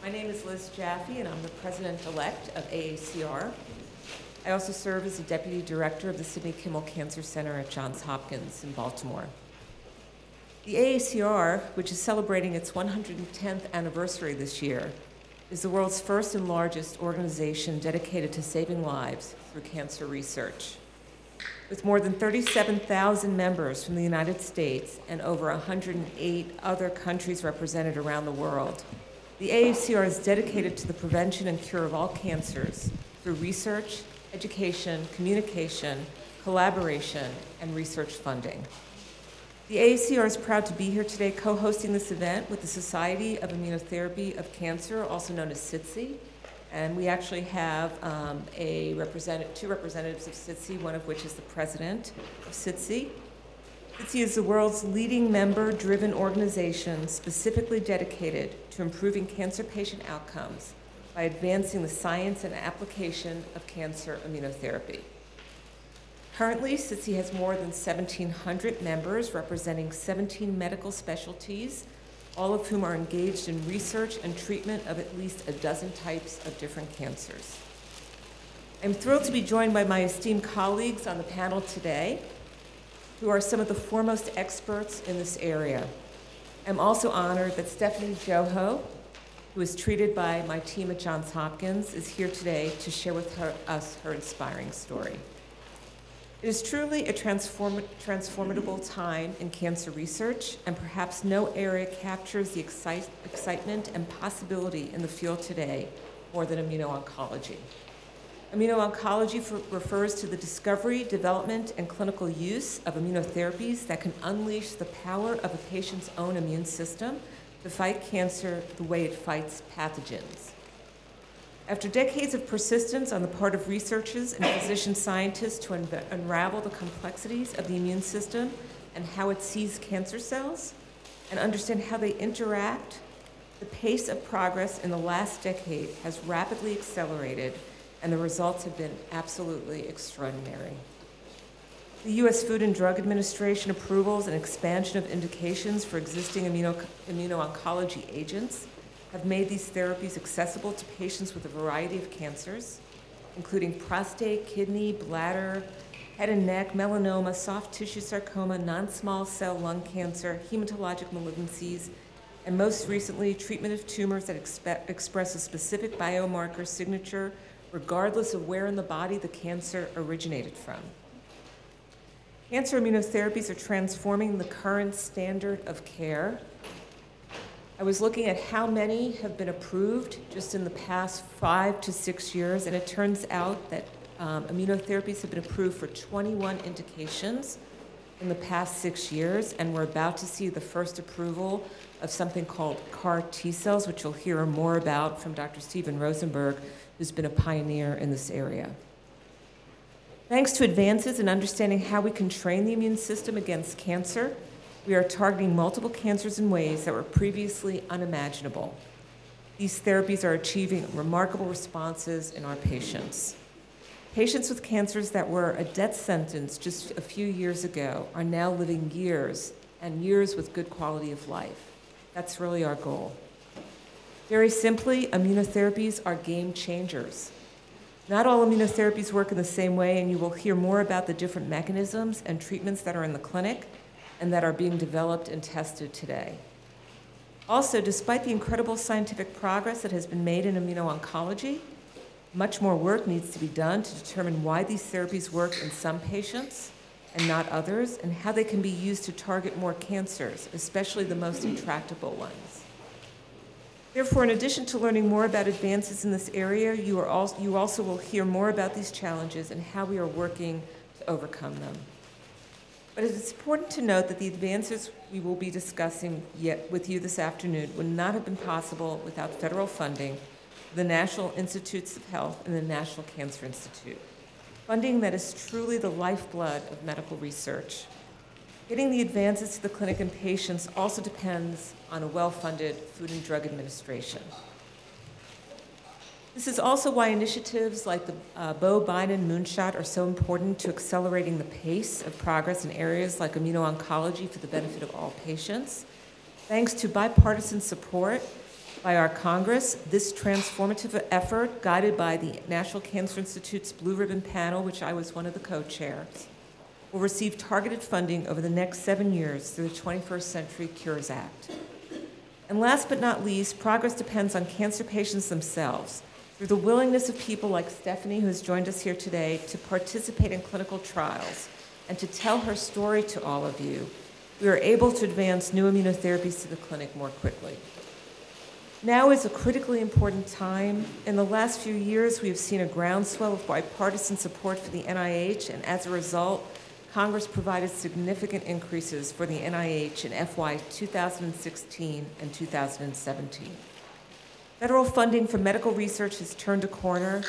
My name is Liz Jaffe, and I'm the president-elect of AACR. I also serve as the deputy director of the Sidney Kimmel Cancer Center at Johns Hopkins in Baltimore. The AACR, which is celebrating its 110th anniversary this year, is the world's first and largest organization dedicated to saving lives through cancer research. With more than 37,000 members from the United States and over 108 other countries represented around the world, the AACR is dedicated to the prevention and cure of all cancers through research, education, communication, collaboration, and research funding. The AACR is proud to be here today co-hosting this event with the Society of Immunotherapy of Cancer, also known as SITC. And we actually have two representatives of SITC, one of which is the president of SITC. SITC is the world's leading member-driven organization specifically dedicated to improving cancer patient outcomes by advancing the science and application of cancer immunotherapy. Currently, SITC has more than 1,700 members representing 17 medical specialties, all of whom are engaged in research and treatment of at least a dozen types of different cancers. I'm thrilled to be joined by my esteemed colleagues on the panel today, who are some of the foremost experts in this area. I'm also honored that Stephanie Joho, who is treated by my team at Johns Hopkins, is here today to share with us her inspiring story. It is truly a transformable time in cancer research, and perhaps no area captures the excitement and possibility in the field today more than immuno-oncology. Immuno-oncology refers to the discovery, development, and clinical use of immunotherapies that can unleash the power of a patient's own immune system to fight cancer the way it fights pathogens. After decades of persistence on the part of researchers and physician scientists to unravel the complexities of the immune system and how it sees cancer cells and understand how they interact, the pace of progress in the last decade has rapidly accelerated, and the results have been absolutely extraordinary. The U.S. Food and Drug Administration approvals and expansion of indications for existing immuno-oncology agents have made these therapies accessible to patients with a variety of cancers, including prostate, kidney, bladder, head and neck, melanoma, soft tissue sarcoma, non-small cell lung cancer, hematologic malignancies, and most recently, treatment of tumors that express a specific biomarker signature regardless of where in the body the cancer originated from. Cancer immunotherapies are transforming the current standard of care. I was looking at how many have been approved just in the past 5 to 6 years, and it turns out that immunotherapies have been approved for 21 indications in the past 6 years, and we're about to see the first approval of something called CAR T cells, which you'll hear more about from Dr. Stephen Rosenberg, who's been a pioneer in this area. Thanks to advances in understanding how we can train the immune system against cancer, we are targeting multiple cancers in ways that were previously unimaginable. These therapies are achieving remarkable responses in our patients. Patients with cancers that were a death sentence just a few years ago are now living years, and years with good quality of life. That's really our goal. Very simply, immunotherapies are game changers. Not all immunotherapies work in the same way, and you will hear more about the different mechanisms and treatments that are in the clinic and that are being developed and tested today. Also, despite the incredible scientific progress that has been made in immuno-oncology, much more work needs to be done to determine why these therapies work in some patients and not others, and how they can be used to target more cancers, especially the most intractable ones. Therefore, in addition to learning more about advances in this area, you also will hear more about these challenges and how we are working to overcome them. But it's important to note that the advances we will be discussing with you this afternoon would not have been possible without federal funding for the National Institutes of Health and the National Cancer Institute, funding that is truly the lifeblood of medical research. Getting the advances to the clinic and patients also depends on a well-funded Food and Drug Administration. This is also why initiatives like the Bo-Biden Moonshot are so important to accelerating the pace of progress in areas like immuno-oncology for the benefit of all patients. Thanks to bipartisan support, By our Congress, this transformative effort, guided by the National Cancer Institute's Blue Ribbon Panel, which I was one of the co-chairs, will receive targeted funding over the next 7 years through the 21st Century Cures Act. And last but not least, progress depends on cancer patients themselves, through the willingness of people like Stephanie, who has joined us here today, to participate in clinical trials and to tell her story to all of you. We are able to advance new immunotherapies to the clinic more quickly. Now is a critically important time. In the last few years, we have seen a groundswell of bipartisan support for the NIH, and as a result, Congress provided significant increases for the NIH in FY 2016 and 2017. Federal funding for medical research has turned a corner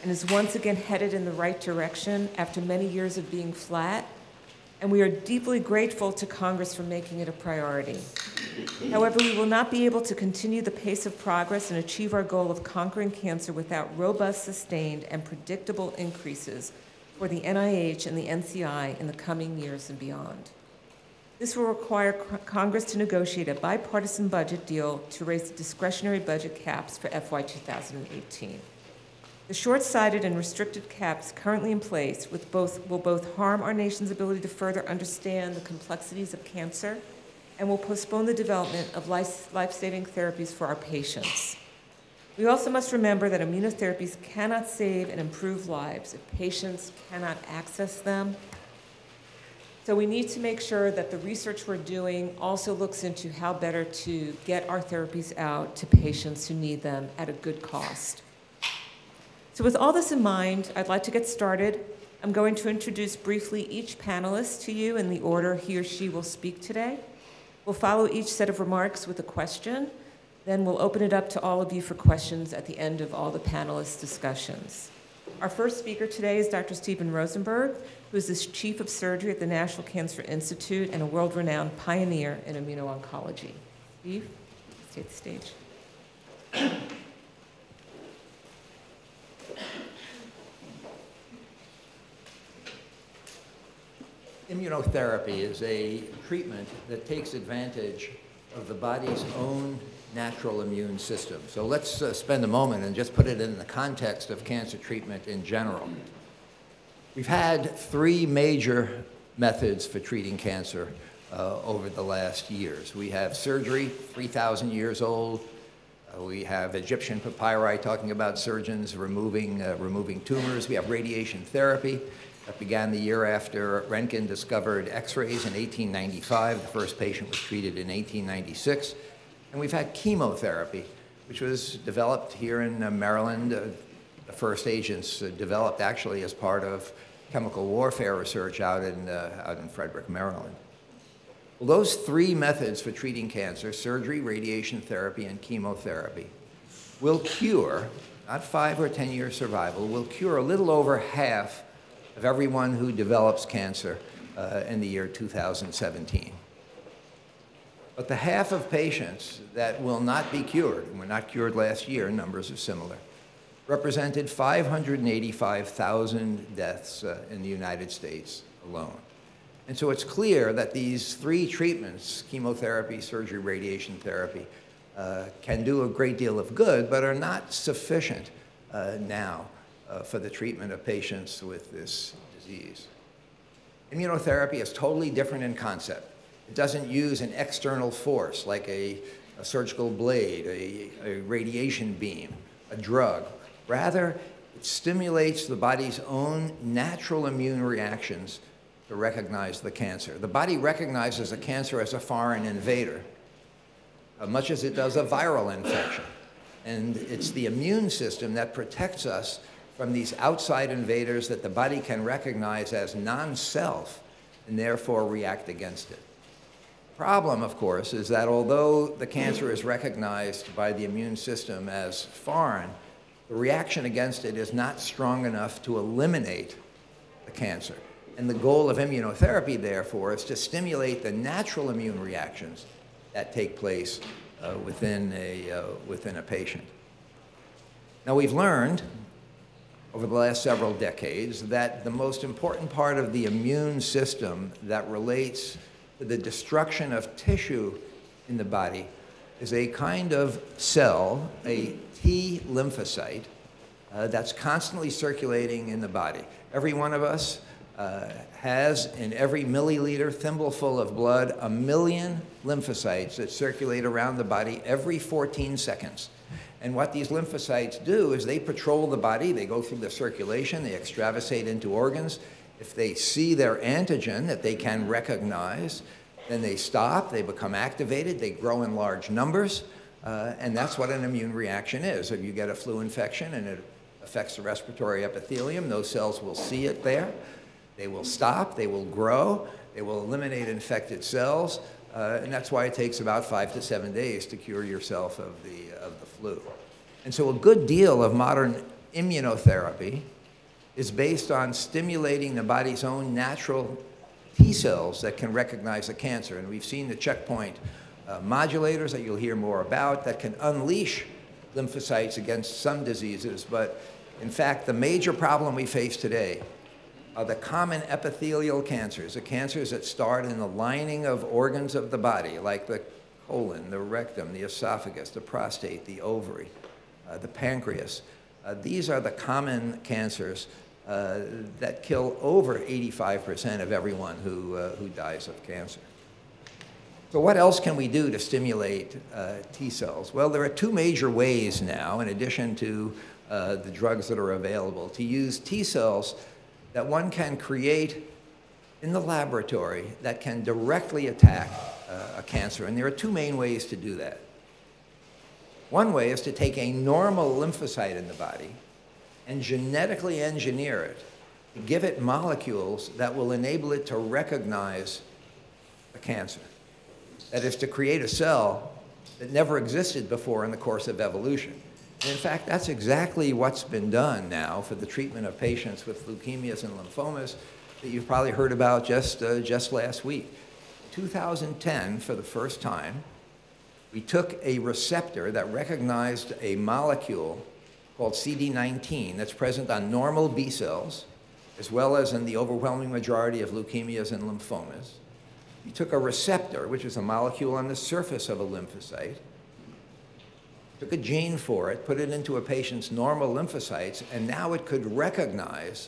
and is once again headed in the right direction after many years of being flat, and we are deeply grateful to Congress for making it a priority. However, we will not be able to continue the pace of progress and achieve our goal of conquering cancer without robust, sustained, and predictable increases for the NIH and the NCI in the coming years and beyond. This will require Congress to negotiate a bipartisan budget deal to raise the discretionary budget caps for FY 2018. The short-sighted and restricted caps currently in place will both harm our nation's ability to further understand the complexities of cancer and will postpone the development of life-saving therapies for our patients. We also must remember that immunotherapies cannot save and improve lives if patients cannot access them. So we need to make sure that the research we're doing also looks into how better to get our therapies out to patients who need them at a good cost. So with all this in mind, I'd like to get started. I'm going to introduce briefly each panelist to you in the order he or she will speak today. We'll follow each set of remarks with a question. Then we'll open it up to all of you for questions at the end of all the panelists' discussions. Our first speaker today is Dr. Stephen Rosenberg, who is the Chief of Surgery at the National Cancer Institute and a world-renowned pioneer in immuno-oncology. Steve, take the stage. Immunotherapy is a treatment that takes advantage of the body's own natural immune system. So let's spend a moment and just put it in the context of cancer treatment in general. We've had three major methods for treating cancer over the last years. We have surgery, 3,000 years old. We have Egyptian papyri talking about surgeons removing tumors. We have radiation therapy. That began the year after Röntgen discovered X-rays in 1895. The first patient was treated in 1896. And we've had chemotherapy, which was developed here in Maryland. The first agents developed actually as part of chemical warfare research out in Frederick, Maryland. Well, those three methods for treating cancer, surgery, radiation therapy, and chemotherapy, will cure, not 5 or 10-year survival, will cure a little over half of everyone who develops cancer in the year 2017. But the half of patients that will not be cured, and were not cured last year, numbers are similar, represented 585,000 deaths in the United States alone. And so it's clear that these three treatments, chemotherapy, surgery, radiation therapy, can do a great deal of good, but are not sufficient now for the treatment of patients with this disease. Immunotherapy is totally different in concept. It doesn't use an external force like a surgical blade, a radiation beam, a drug. Rather, it stimulates the body's own natural immune reactions to recognize the cancer. The body recognizes a cancer as a foreign invader, much as it does a viral infection. And it's the immune system that protects us from these outside invaders that the body can recognize as non-self and therefore react against it. The problem, of course, is that although the cancer is recognized by the immune system as foreign, the reaction against it is not strong enough to eliminate the cancer. And the goal of immunotherapy, therefore, is to stimulate the natural immune reactions that take place within a patient. Now, we've learned over the last several decades that the most important part of the immune system that relates to the destruction of tissue in the body is a kind of cell, a T lymphocyte, that's constantly circulating in the body. Every one of us has in every milliliter thimbleful of blood 1 million lymphocytes that circulate around the body every 14 seconds. And what these lymphocytes do is they patrol the body, they go through the circulation, they extravasate into organs. If they see their antigen that they can recognize, then they stop, they become activated, they grow in large numbers, and that's what an immune reaction is. If you get a flu infection and it affects the respiratory epithelium, those cells will see it there. They will stop, they will grow, they will eliminate infected cells, and that's why it takes about 5 to 7 days to cure yourself of the flu. And so a good deal of modern immunotherapy is based on stimulating the body's own natural T cells that can recognize the cancer. And we've seen the checkpoint modulators that you'll hear more about that can unleash lymphocytes against some diseases. But in fact, the major problem we face today are the common epithelial cancers, the cancers that start in the lining of organs of the body, like the colon, the rectum, the esophagus, the prostate, the ovary, the pancreas. These are the common cancers that kill over 85% of everyone who dies of cancer. So what else can we do to stimulate T cells? Well, there are two major ways now, in addition to the drugs that are available, to use T cells that one can create in the laboratory that can directly attack a cancer. And there are two main ways to do that. One way is to take a normal lymphocyte in the body and genetically engineer it to give it molecules that will enable it to recognize the cancer. That is, to create a cell that never existed before in the course of evolution. And in fact, that's exactly what's been done now for the treatment of patients with leukemias and lymphomas that you've probably heard about just last week. In 2010, for the first time, we took a receptor that recognized a molecule called CD19 that's present on normal B cells, as well as in the overwhelming majority of leukemias and lymphomas. We took a receptor, which is a molecule on the surface of a lymphocyte, took a gene for it, put it into a patient's normal lymphocytes, and now it could recognize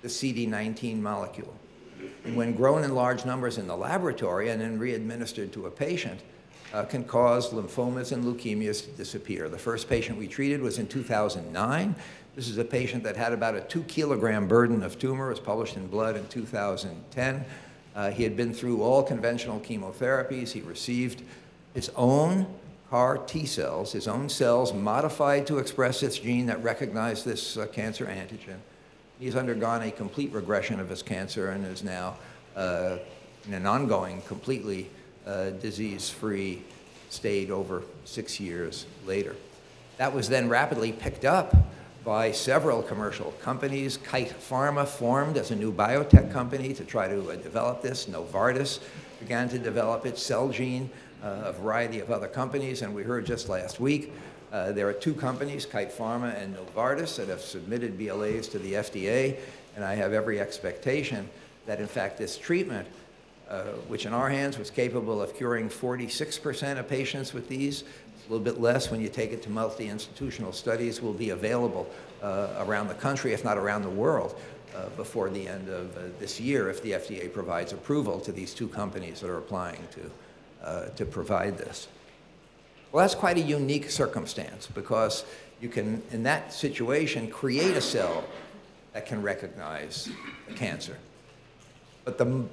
the CD19 molecule. And when grown in large numbers in the laboratory and then re-administered to a patient, can cause lymphomas and leukemias to disappear. The first patient we treated was in 2009. This is a patient that had about a 2-kilogram burden of tumor. It was published in Blood in 2010. He had been through all conventional chemotherapies. He received his own CAR T cells, his own cells modified to express this gene that recognized this cancer antigen. He's undergone a complete regression of his cancer and is now in an ongoing, completely disease-free state over 6 years later. That was then rapidly picked up by several commercial companies. Kite Pharma formed as a new biotech company to try to develop this. Novartis began to develop it. Celgene, a variety of other companies, and we heard just last week there are two companies, Kite Pharma and Novartis, that have submitted BLAs to the FDA, and I have every expectation that in fact this treatment, which in our hands was capable of curing 46% of patients with these, a little bit less when you take it to multi-institutional studies, will be available around the country, if not around the world, before the end of this year, if the FDA provides approval to these two companies that are applying to provide this. Well, that's quite a unique circumstance because you can, in that situation, create a cell that can recognize the cancer. But the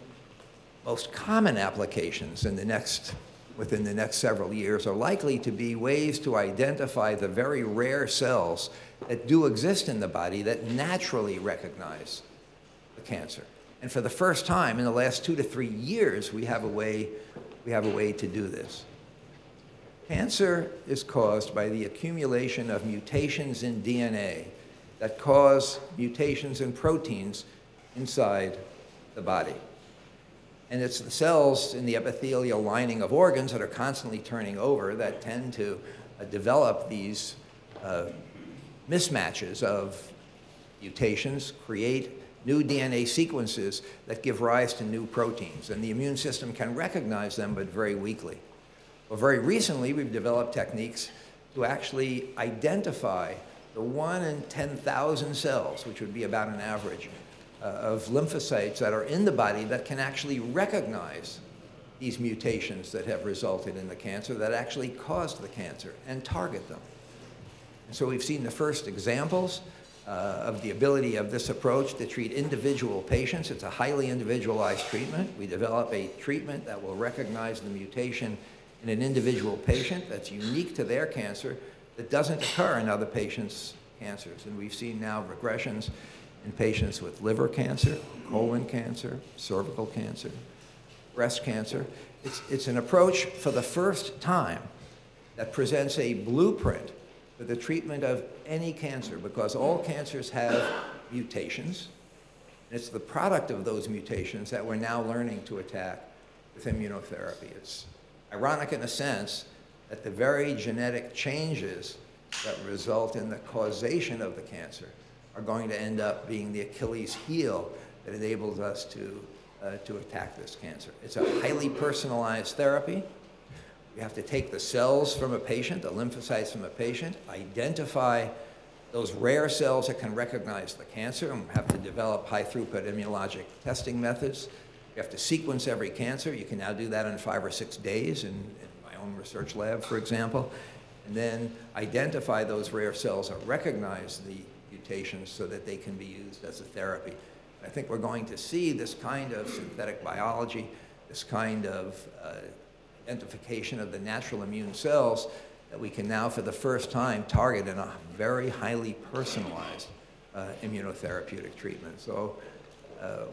most common applications within the next several years are likely to be ways to identify the very rare cells that do exist in the body that naturally recognize the cancer. And for the first time in the last 2 to 3 years, we have a way to do this. Cancer is caused by the accumulation of mutations in DNA that cause mutations in proteins inside the body. And it's the cells in the epithelial lining of organs that are constantly turning over that tend to develop these mismatches of mutations, create new DNA sequences that give rise to new proteins. And the immune system can recognize them, but very weakly. Well, very recently, we've developed techniques to actually identify the 1 in 10,000 cells, which would be about an average, of lymphocytes that are in the body that can actually recognize these mutations that have resulted in the cancer, that actually caused the cancer, and target them. And so we've seen the first examples of the ability of this approach to treat individual patients. It's a highly individualized treatment. We develop a treatment that will recognize the mutation in an individual patient that's unique to their cancer, that doesn't occur in other patients' cancers. And we've seen now regressions in patients with liver cancer, colon cancer, cervical cancer, breast cancer. It's an approach for the first time that presents a blueprint for the treatment of any cancer, because all cancers have mutations. And it's the product of those mutations that we're now learning to attack with immunotherapy. It's ironic in a sense that the very genetic changes that result in the causation of the cancer are going to end up being the Achilles heel that enables us to attack this cancer. It's a highly personalized therapy. We have to take the cells from a patient, the lymphocytes from a patient, identify those rare cells that can recognize the cancer, and we have to develop high-throughput immunologic testing methods. You have to sequence every cancer. You can now do that in 5 or 6 days in my own research lab, for example, and then identify those rare cells or recognize the mutations so that they can be used as a therapy. I think we're going to see this kind of synthetic biology, this kind of identification of the natural immune cells that we can now, for the first time, target in a very highly personalized immunotherapeutic treatment. So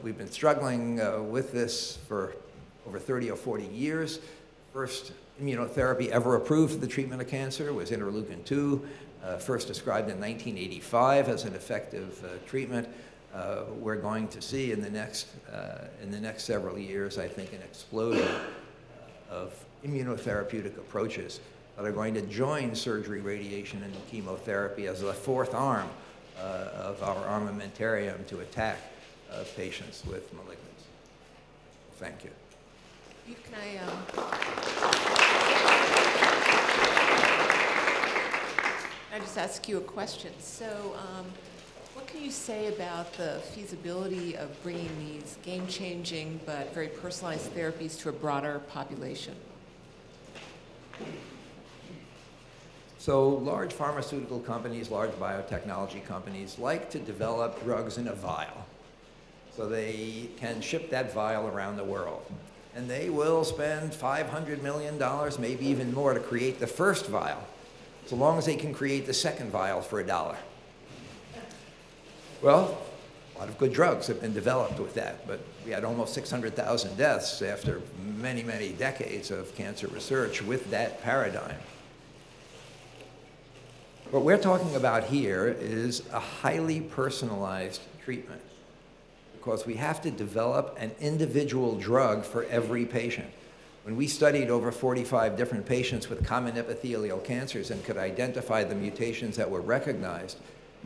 we've been struggling with this for over 30 or 40 years. First immunotherapy ever approved for the treatment of cancer was interleukin-2, first described in 1985 as an effective treatment. We're going to see in the next several years, I think, an explosion of immunotherapeutic approaches that are going to join surgery, radiation, and chemotherapy as the fourth arm of our armamentarium to attack patients with malignancy. Thank you. Can I just ask you a question? So what can you say about the feasibility of bringing these game-changing but very personalized therapies to a broader population? So large pharmaceutical companies, large biotechnology companies like to develop drugs in a vial. So they can ship that vial around the world. And they will spend $500 million, maybe even more, to create the first vial, so long as they can create the second vial for $1. Well, a lot of good drugs have been developed with that, but we had almost 600,000 deaths after many, many decades of cancer research with that paradigm. What we're talking about here is a highly personalized treatment, because we have to develop an individual drug for every patient. When we studied over 45 different patients with common epithelial cancers and could identify the mutations that were recognized,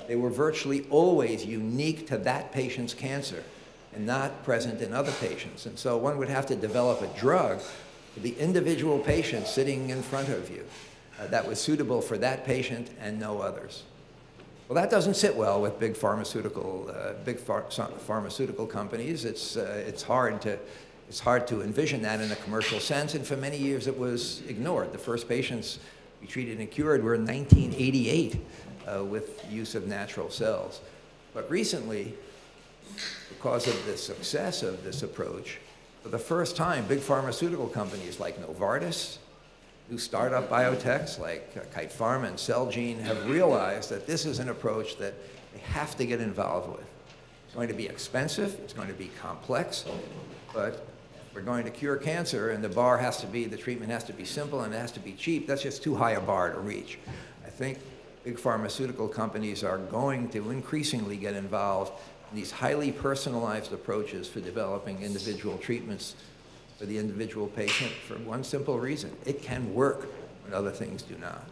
they were virtually always unique to that patient's cancer and not present in other patients. And so one would have to develop a drug for the individual patient sitting in front of you that was suitable for that patient and no others. Well, that doesn't sit well with big pharmaceutical companies. It's hard to envision that in a commercial sense, and for many years it was ignored. The first patients we treated and cured were in 1988 with use of natural cells. But recently, because of the success of this approach, for the first time, big pharmaceutical companies like Novartis, new startup biotechs like Kite Pharma and Celgene have realized that this is an approach that they have to get involved with. It's going to be expensive, it's going to be complex, but if we're going to cure cancer and the treatment has to be simple and it has to be cheap, that's just too high a bar to reach. I think big pharmaceutical companies are going to increasingly get involved in these highly personalized approaches for developing individual treatments for the individual patient for one simple reason: it can work when other things do not.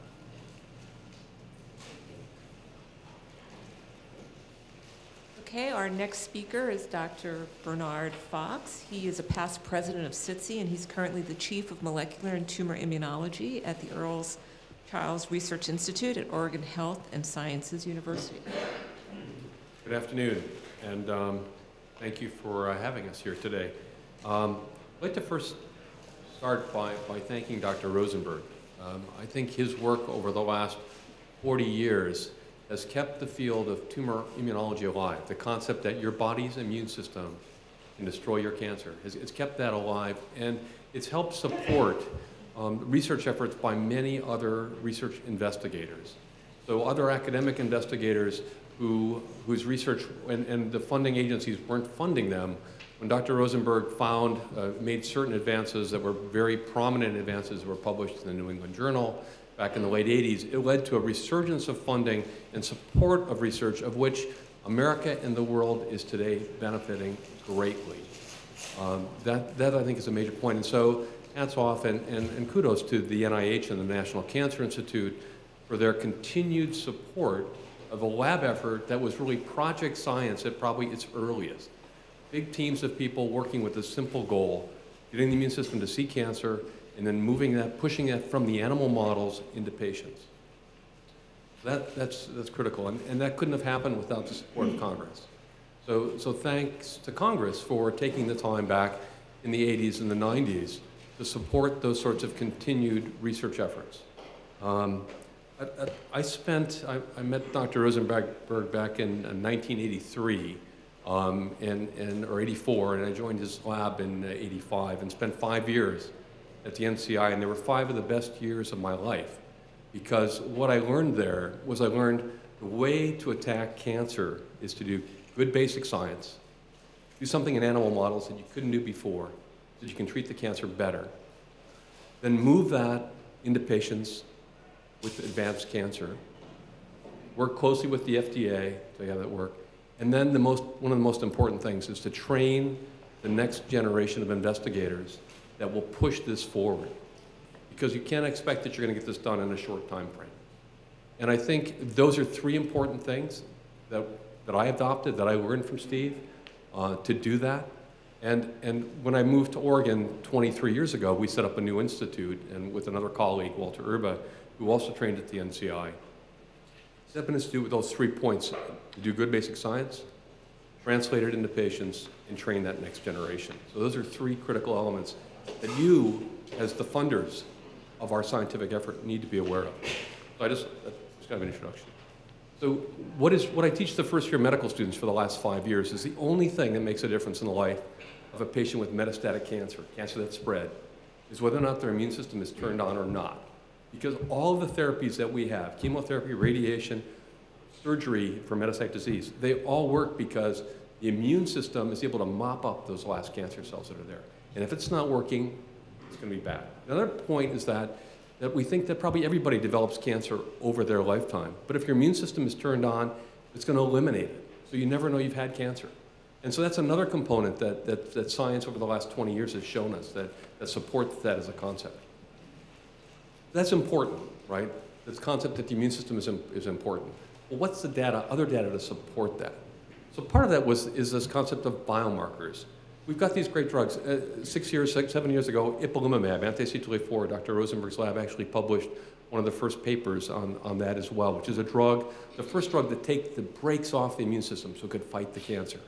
Okay. Okay, our next speaker is Dr. Bernard Fox. He is a past president of SITC, and he's currently the chief of molecular and tumor immunology at the Earls Charles Research Institute at Oregon Health and Sciences University. Good afternoon, and thank you for having us here today. I'd like to first start by thanking Dr. Rosenberg. I think his work over the last 40 years has kept the field of tumor immunology alive. The concept that your body's immune system can destroy your cancer. It's kept that alive, and it's helped support research efforts by many other research investigators. So other academic investigators whose research and the funding agencies weren't funding them, when Dr. Rosenberg made certain advances that were very prominent advances that were published in the New England Journal back in the late 80s, it led to a resurgence of funding and support of research of which America and the world is today benefiting greatly. That I think is a major point. And so hats off and kudos to the NIH and the National Cancer Institute for their continued support of a lab effort that was really project science at probably its earliest. Big teams of people working with a simple goal, getting the immune system to see cancer, and then pushing that from the animal models into patients. That's critical, and that couldn't have happened without the support of Congress. So thanks to Congress for taking the time back in the 80s and the 90s to support those sorts of continued research efforts. I met Dr. Rosenberg back in 1983, or 84, and I joined his lab in 85 and spent 5 years at the NCI, and they were 5 of the best years of my life, because what I learned there was I learned the way to attack cancer is to do good basic science, do something in animal models that you couldn't do before, so that you can treat the cancer better, then move that into patients with advanced cancer, work closely with the FDA to see how that works, and then one of the most important things is to train the next generation of investigators that will push this forward, because you can't expect that you're going to get this done in a short time frame. And I think those are 3 important things that I adopted, that I learned from Steve, to do that. And when I moved to Oregon 23 years ago, we set up a new institute, and with another colleague, Walter Erba, who also trained at the NCI, set up an institute with those 3 points: to do good basic science, translate it into patients, and train that next generation. So those are 3 critical elements that you, as the funders of our scientific effort, need to be aware of. So that's kind of an introduction. So what I teach the first-year medical students for the last 5 years is the only thing that makes a difference in the life of a patient with metastatic cancer that's spread, is whether or not their immune system is turned on or not. Because all of the therapies that we have, chemotherapy, radiation, surgery for metastatic disease, they all work because the immune system is able to mop up those last cancer cells that are there. And if it's not working, it's going to be bad. Another point is that we think that probably everybody develops cancer over their lifetime. But if your immune system is turned on, it's going to eliminate it. So you never know you've had cancer. And so that's another component that science over the last 20 years has shown us that supports that as a concept. That's important, right? This concept that the immune system is important. Well, what's the other data to support that? So part of that is this concept of biomarkers. We've got these great drugs. 7 years ago, ipilimumab, anti-CTLA-4, Dr. Rosenberg's lab actually published one of the first papers on that as well, which is a drug, the first drug that breaks off the immune system so it could fight the cancer.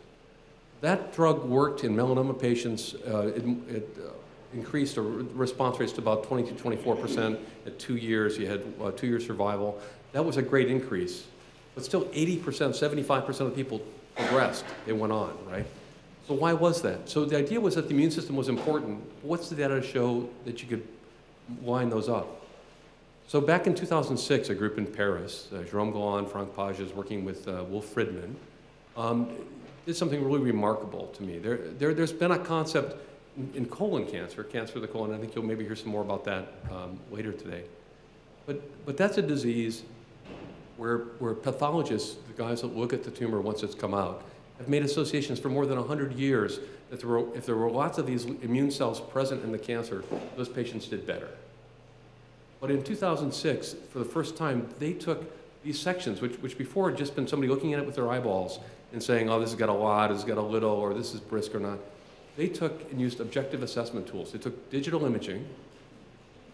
That drug worked in melanoma patients. It increased response rates to about 20 to 24%. At 2 years, you had 2-year survival. That was a great increase. But still 80%, 75% of the people progressed. They went on, right? So why was that? So the idea was that the immune system was important. What's the data to show that you could line those up? So back in 2006, a group in Paris, Jérôme Galland, Franck Pages, working with Wolf Friedman, did something really remarkable to me. There's been a concept in colon cancer of the colon. I think you'll maybe hear some more about that later today. But that's a disease where pathologists, the guys that look at the tumor once it's come out, have made associations for more than 100 years that if there were lots of these immune cells present in the cancer, those patients did better. But in 2006, for the first time, they took these sections, which before had just been somebody looking at it with their eyeballs and saying, oh, this has got a lot, this has got a little, or this is brisk or not. They took and used objective assessment tools. They took digital imaging,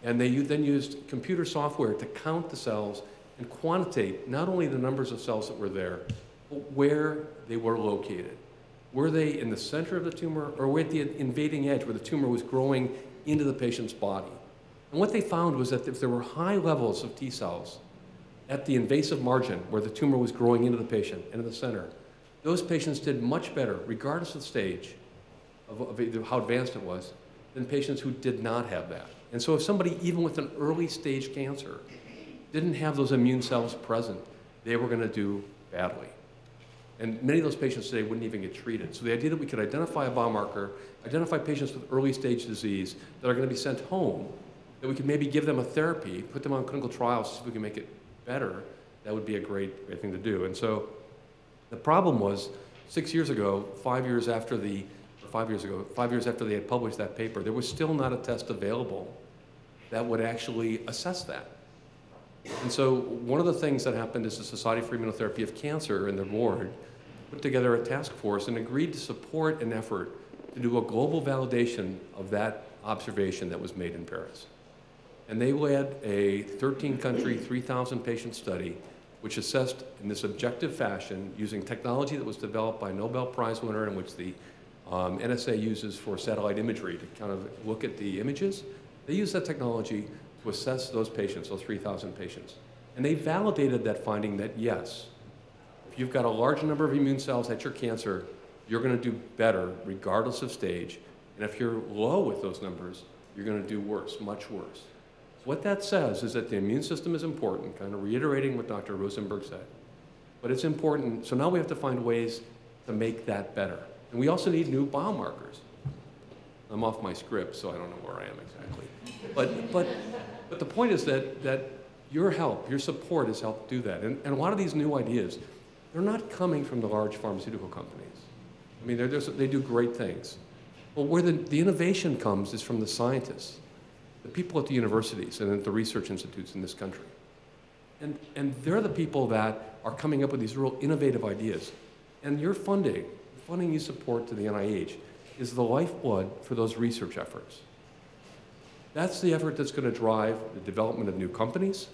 and they then used computer software to count the cells and quantitate not only the numbers of cells that were there, but where they were located. Were they in the center of the tumor, or were at the invading edge where the tumor was growing into the patient's body? And what they found was that if there were high levels of T cells at the invasive margin where the tumor was growing into the patient and in the center, those patients did much better, regardless of the stage of how advanced it was, than patients who did not have that. And so if somebody, even with an early stage cancer, didn't have those immune cells present, they were going to do badly. And many of those patients today wouldn't even get treated. So the idea that we could identify a biomarker, identify patients with early stage disease that are going to be sent home, that we could maybe give them a therapy, put them on clinical trials so we can make it better, that would be a great thing to do. And so the problem was 6 years ago, 5 years after they had published that paper, there was still not a test available that would actually assess that. And so one of the things that happened is the Society for Immunotherapy of Cancer and the board put together a task force and agreed to support an effort to do a global validation of that observation that was made in Paris. And they led a 13-country, 3,000-patient study which assessed in this objective fashion using technology that was developed by a Nobel Prize winner, in which the NSA uses for satellite imagery to kind of look at the images. They used that technology to assess those patients, those 3,000 patients. And they validated that finding that yes, if you've got a large number of immune cells at your cancer, you're going to do better regardless of stage. And if you're low with those numbers, you're going to do worse, much worse. What that says is that the immune system is important, kind of reiterating what Dr. Rosenberg said. But it's important, so now we have to find ways to make that better. And we also need new biomarkers. I'm off my script, so I don't know where I am exactly. But the point is that your help, your support has helped do that. And a lot of these new ideas, they're not coming from the large pharmaceutical companies. I mean, they do great things. But where the innovation comes is from the scientists, the people at the universities and at the research institutes in this country. And they're the people that are coming up with these real innovative ideas. And your funding you support to the NIH is the lifeblood for those research efforts. That's the effort that's going to drive the development of new companies.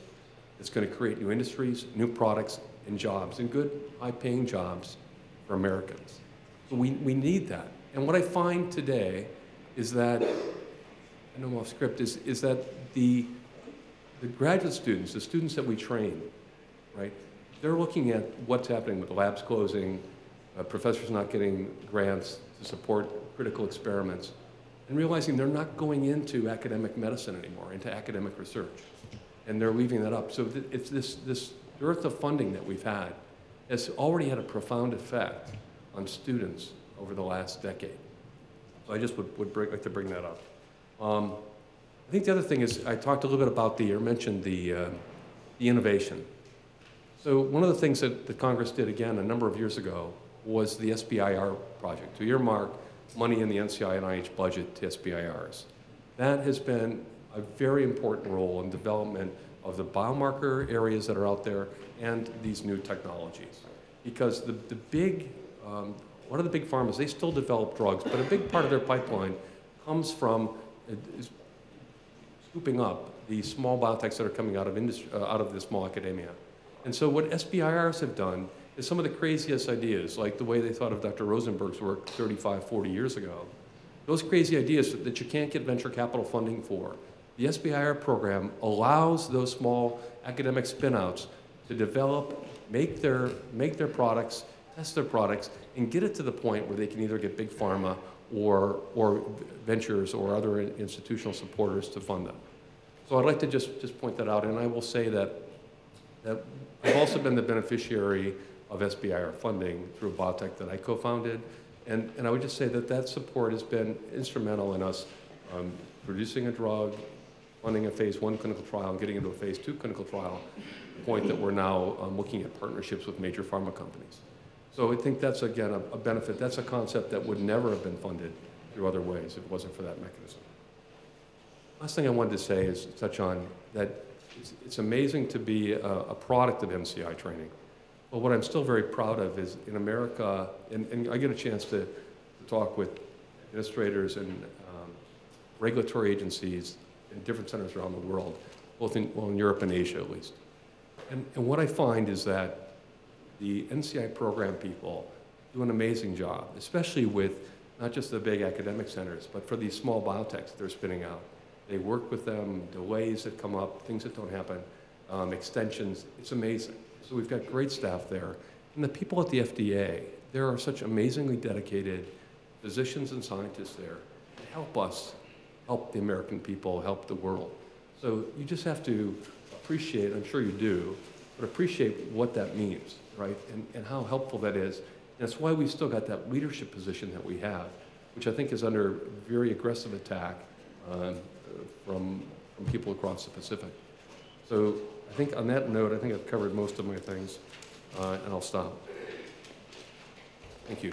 It's going to create new industries, new products, and jobs, and good, high-paying jobs for Americans. So we need that. And what I find today is that, I know I'm off script, is that the graduate students, the students that we train, right, they're looking at what's happening with labs closing, professors not getting grants to support critical experiments, and realizing they're not going into academic medicine anymore, into academic research. And they're leaving that up. So it's this dearth of funding that we've had has already had a profound effect on students over the last decade. So I just would like to bring that up. I think the other thing is, I talked a little bit about mentioned the innovation. So one of the things that the Congress did again a number of years ago was the SBIR project, to earmark money in the NCI and NIH budget to SBIRs. That has been a very important role in development of the biomarker areas that are out there and these new technologies. Because a lot of the big pharmas, they still develop drugs, but a big part of their pipeline comes from scooping up the small biotechs that are coming out of the small academia. And so what SBIRs have done is some of the craziest ideas, like the way they thought of Dr. Rosenberg's work 35, 40 years ago. Those crazy ideas that you can't get venture capital funding for. The SBIR program allows those small academic spin-outs to develop, make their products, test their products, and get it to the point where they can either get big pharma or ventures or other institutional supporters to fund them. So I'd like to just point that out, and I will say that I've also been the beneficiary of SBIR funding through a biotech that I co-founded, and I would just say that support has been instrumental in us producing a drug, funding a phase 1 clinical trial, and getting into a phase 2 clinical trial, to the point that we're now looking at partnerships with major pharma companies. So I think that's, again, a benefit. That's a concept that would never have been funded through other ways if it wasn't for that mechanism. Last thing I wanted to say is touch on that it's amazing to be a product of MCI training. But what I'm still very proud of is in America, and I get a chance to talk with administrators and regulatory agencies in different centers around the world, both in Europe and Asia at least. And what I find is that the NCI program people do an amazing job, especially with not just the big academic centers, but for these small biotechs they're spinning out. They work with them, delays that come up, things that don't happen, extensions. It's amazing. So we've got great staff there. And the people at the FDA, there are such amazingly dedicated physicians and scientists there to help us, help the American people, help the world. So you just have to appreciate, I'm sure you do, but appreciate what that means, right? And how helpful that is. And that's why we've still got that leadership position that we have, which I think is under very aggressive attack from people across the Pacific. So I think on that note, I think I've covered most of my things, and I'll stop. Thank you.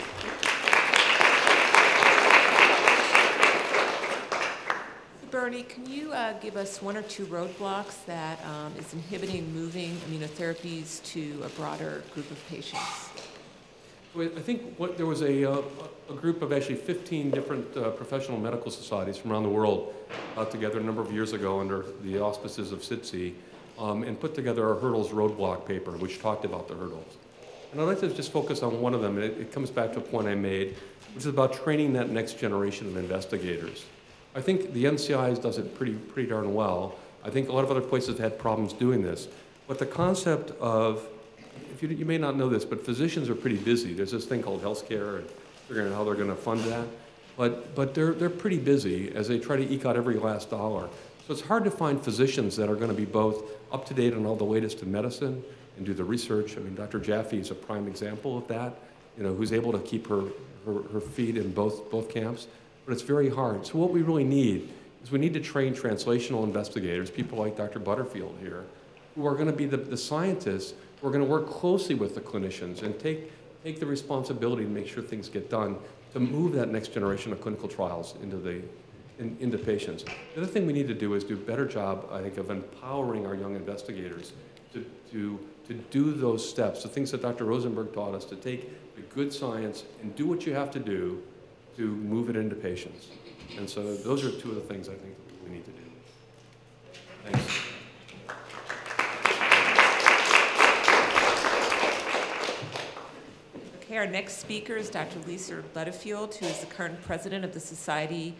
Bernie, can you give us one or two roadblocks that is inhibiting moving immunotherapies to a broader group of patients? I think there was a group of actually 15 different professional medical societies from around the world got together a number of years ago under the auspices of SITC and put together a hurdles roadblock paper, which talked about the hurdles. And I'd like to just focus on one of them, and it comes back to a point I made, which is about training that next generation of investigators. I think the NCI does it pretty darn well. I think a lot of other places have had problems doing this. But the concept of, you may not know this, but physicians are pretty busy. There's this thing called healthcare and figuring out how they're going to fund that. But they're pretty busy as they try to eke out every last dollar. So it's hard to find physicians that are going to be both up to date on all the latest in medicine and do the research. I mean, Dr. Jaffe is a prime example of that, who's able to keep her feet in both camps. But it's very hard. So what we really need is we need to train translational investigators, people like Dr. Butterfield here, who are going to be the scientists who are going to work closely with the clinicians and take the responsibility to make sure things get done to move that next generation of clinical trials into patients. The other thing we need to do is do a better job, I think, of empowering our young investigators to do those steps, the things that Dr. Rosenberg taught us, to take the good science and do what you have to do to move it into patients. And so those are two of the things I think we need to do. Thanks. Okay, our next speaker is Dr. Lisa Butterfield, who is the current president of the Society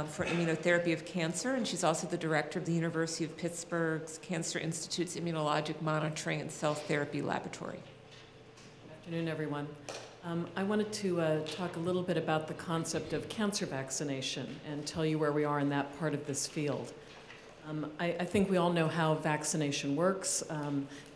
for Immunotherapy of Cancer, and she's also the director of the University of Pittsburgh's Cancer Institute's Immunologic Monitoring and Cell Therapy Laboratory. Good afternoon, everyone. I wanted to talk a little bit about the concept of cancer vaccination and tell you where we are in that part of this field. I think we all know how vaccination works.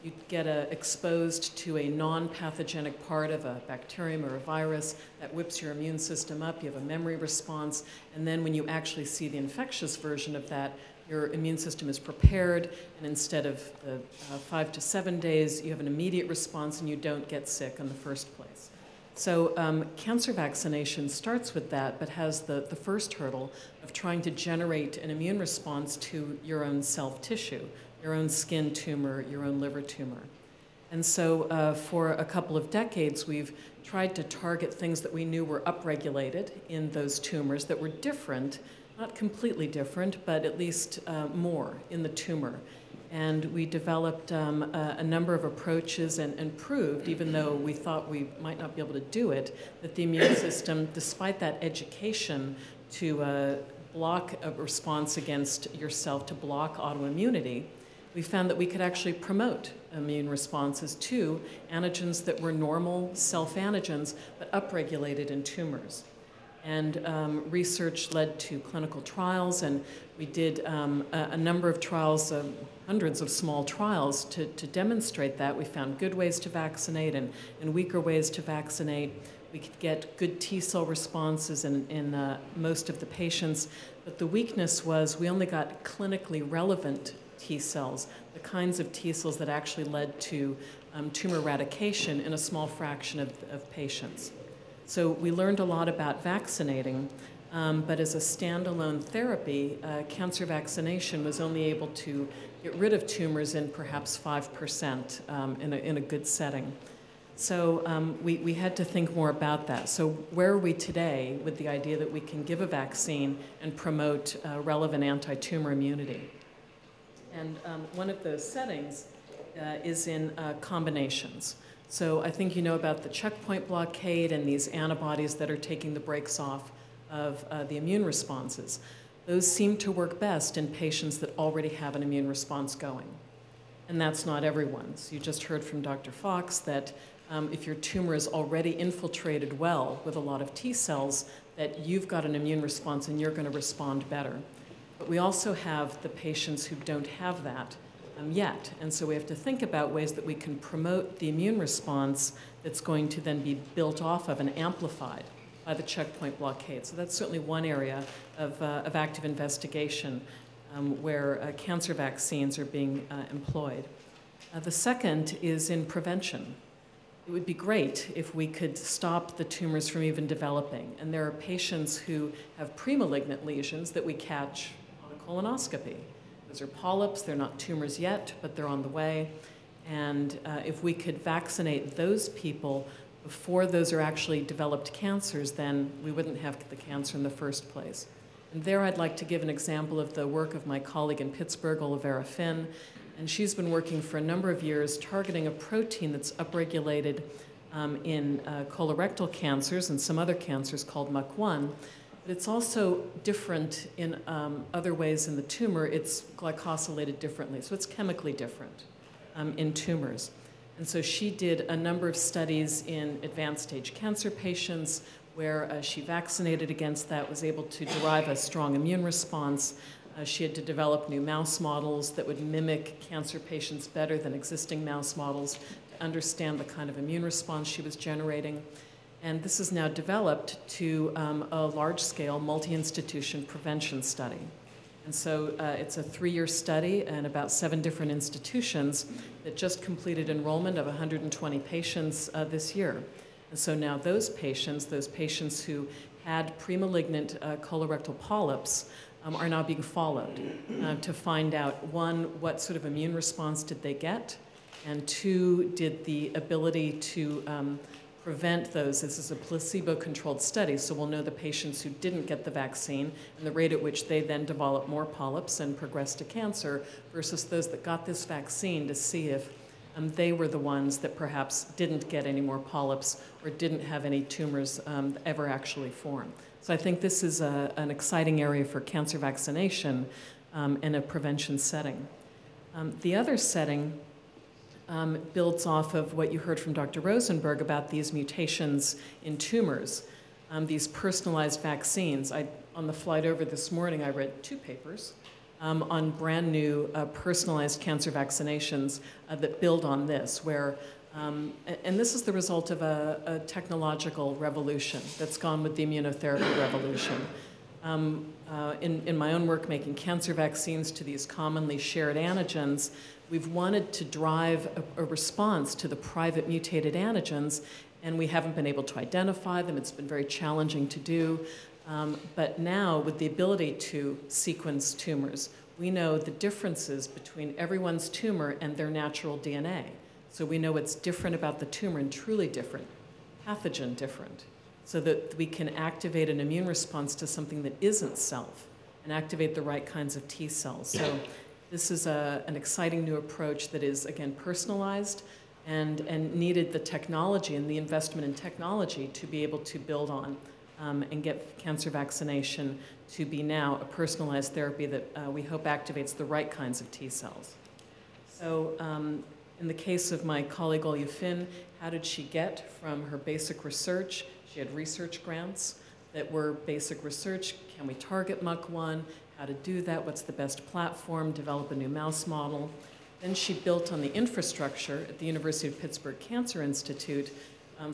You get exposed to a non-pathogenic part of a bacterium or a virus that whips your immune system up. You have a memory response, and then when you actually see the infectious version of that, your immune system is prepared, and instead of the 5 to 7 days, you have an immediate response and you don't get sick in the first place. So cancer vaccination starts with that, but has the first hurdle of trying to generate an immune response to your own self-tissue, your own skin tumor, your own liver tumor. And so for a couple of decades, we've tried to target things that we knew were upregulated in those tumors that were different, not completely different, but at least more in the tumor. And we developed a number of approaches and proved, even though we thought we might not be able to do it, that the immune system, despite that education to block a response against yourself, to block autoimmunity, we found that we could actually promote immune responses to antigens that were normal self-antigens, but upregulated in tumors. And research led to clinical trials, and we did a number of trials, hundreds of small trials to demonstrate that. We found good ways to vaccinate and weaker ways to vaccinate. We could get good T-cell responses in most of the patients, but the weakness was we only got clinically relevant T-cells, the kinds of T-cells that actually led to tumor eradication in a small fraction of patients. So we learned a lot about vaccinating, but as a standalone therapy, cancer vaccination was only able to get rid of tumors in perhaps 5% in a good setting. So we had to think more about that. So where are we today with the idea that we can give a vaccine and promote relevant anti-tumor immunity? And one of those settings is in combinations. So I think you know about the checkpoint blockade and these antibodies that are taking the brakes off of the immune responses. Those seem to work best in patients that already have an immune response going. And that's not everyone. So you just heard from Dr. Fox that if your tumor is already infiltrated well with a lot of T cells, that you've got an immune response and you're going to respond better. But we also have the patients who don't have that yet. And so we have to think about ways that we can promote the immune response that's going to then be built off of and amplified by the checkpoint blockade. So that's certainly one area of active investigation where cancer vaccines are being employed. The second is in prevention. It would be great if we could stop the tumors from even developing. And there are patients who have premalignant lesions that we catch on a colonoscopy. Those are polyps, they're not tumors yet, but they're on the way. And if we could vaccinate those people before those are actually developed cancers, then we wouldn't have the cancer in the first place. And there I'd like to give an example of the work of my colleague in Pittsburgh, Olivera Finn. And she's been working for a number of years targeting a protein that's upregulated in colorectal cancers and some other cancers called MUC1. But it's also different in other ways in the tumor. It's glycosylated differently, so it's chemically different in tumors. And so she did a number of studies in advanced stage cancer patients where she vaccinated against that, was able to derive a strong immune response. She had to develop new mouse models that would mimic cancer patients better than existing mouse models to understand the kind of immune response she was generating. And this is now developed to a large-scale multi-institution prevention study. And so it's a 3-year study and about 7 different institutions that just completed enrollment of 120 patients this year. And so now those patients who had premalignant colorectal polyps are now being followed to find out, 1, what sort of immune response did they get, and 2, did the ability to prevent those. This is a placebo-controlled study, so we'll know the patients who didn't get the vaccine and the rate at which they then develop more polyps and progress to cancer versus those that got this vaccine to see if they were the ones that perhaps didn't get any more polyps or didn't have any tumors ever actually form. So I think this is an exciting area for cancer vaccination in a prevention setting. The other setting builds off of what you heard from Dr. Rosenberg about these mutations in tumors, these personalized vaccines. On the flight over this morning, I read 2 papers on brand new personalized cancer vaccinations that build on this, where, and this is the result of a technological revolution that's gone with the immunotherapy revolution. In my own work making cancer vaccines to these commonly shared antigens, we've wanted to drive a response to the private mutated antigens, and we haven't been able to identify them. It's been very challenging to do. But now, with the ability to sequence tumors, we know the differences between everyone's tumor and their natural DNA. So we know what's different about the tumor and truly different, pathogen different, so that we can activate an immune response to something that isn't self and activate the right kinds of T cells. So this is an exciting new approach that is, again, personalized and needed the technology and the investment in technology to be able to build on and get cancer vaccination to be now a personalized therapy that we hope activates the right kinds of T cells. So in the case of my colleague Olivera Finn, how did she get from her basic research? She had research grants that were basic research. Can we target MUC1? How to do that? What's the best platform? Develop a new mouse model. Then she built on the infrastructure at the University of Pittsburgh Cancer Institute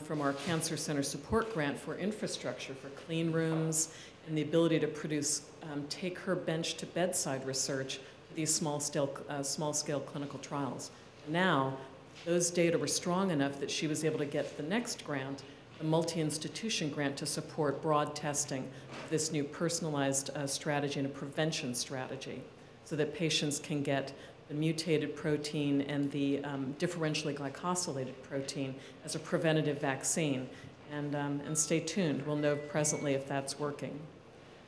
from our Cancer Center support grant for infrastructure for clean rooms and the ability to produce, take her bench to bedside research for these small-scale clinical trials. Now, those data were strong enough that she was able to get the next grant, a multi-institution grant to support broad testing of this new personalized strategy and a prevention strategy so that patients can get the mutated protein and the differentially glycosylated protein as a preventative vaccine. And stay tuned. We'll know presently if that's working.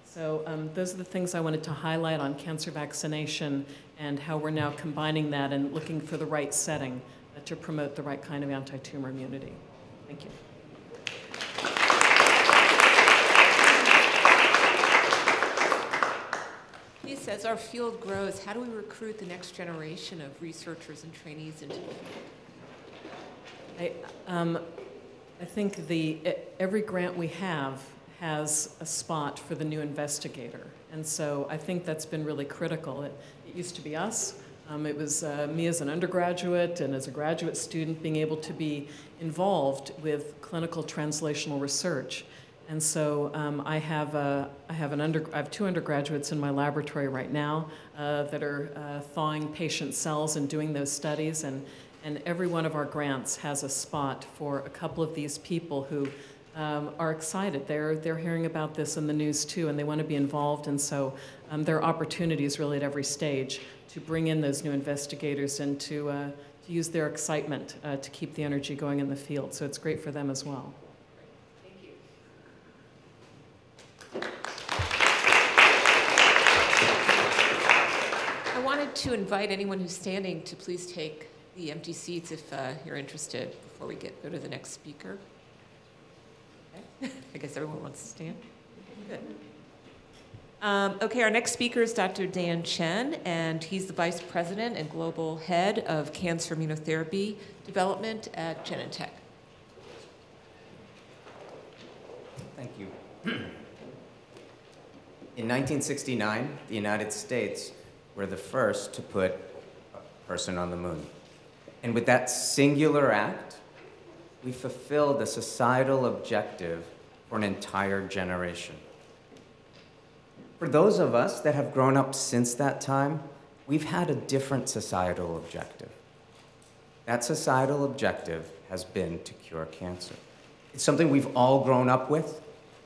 So those are the things I wanted to highlight on cancer vaccination and how we're now combining that and looking for the right setting to promote the right kind of anti-tumor immunity. Thank you. Lisa, as our field grows, how do we recruit the next generation of researchers and trainees into the field? I think every grant we have has a spot for the new investigator. And so I think that's been really critical. It used to be us. It was me as an undergraduate and as a graduate student being able to be involved with clinical translational research. And so I have two undergraduates in my laboratory right now that are thawing patient cells and doing those studies. And every one of our grants has a spot for a couple of these people who are excited. They're hearing about this in the news too, and they want to be involved. And so there are opportunities really at every stage to bring in those new investigators and to use their excitement to keep the energy going in the field. So it's great for them as well. Thank you. I wanted to invite anyone who's standing to please take the empty seats if you're interested before we go to the next speaker. Okay. I guess everyone wants to stand. Good. Okay, our next speaker is Dr. Dan Chen, and he's the Vice President and Global Head of Cancer Immunotherapy Development at Chen. Thank you. In 1969, the United States were the first to put a person on the moon. And with that singular act, we fulfilled a societal objective for an entire generation. For those of us that have grown up since that time, we've had a different societal objective. That societal objective has been to cure cancer. It's something we've all grown up with.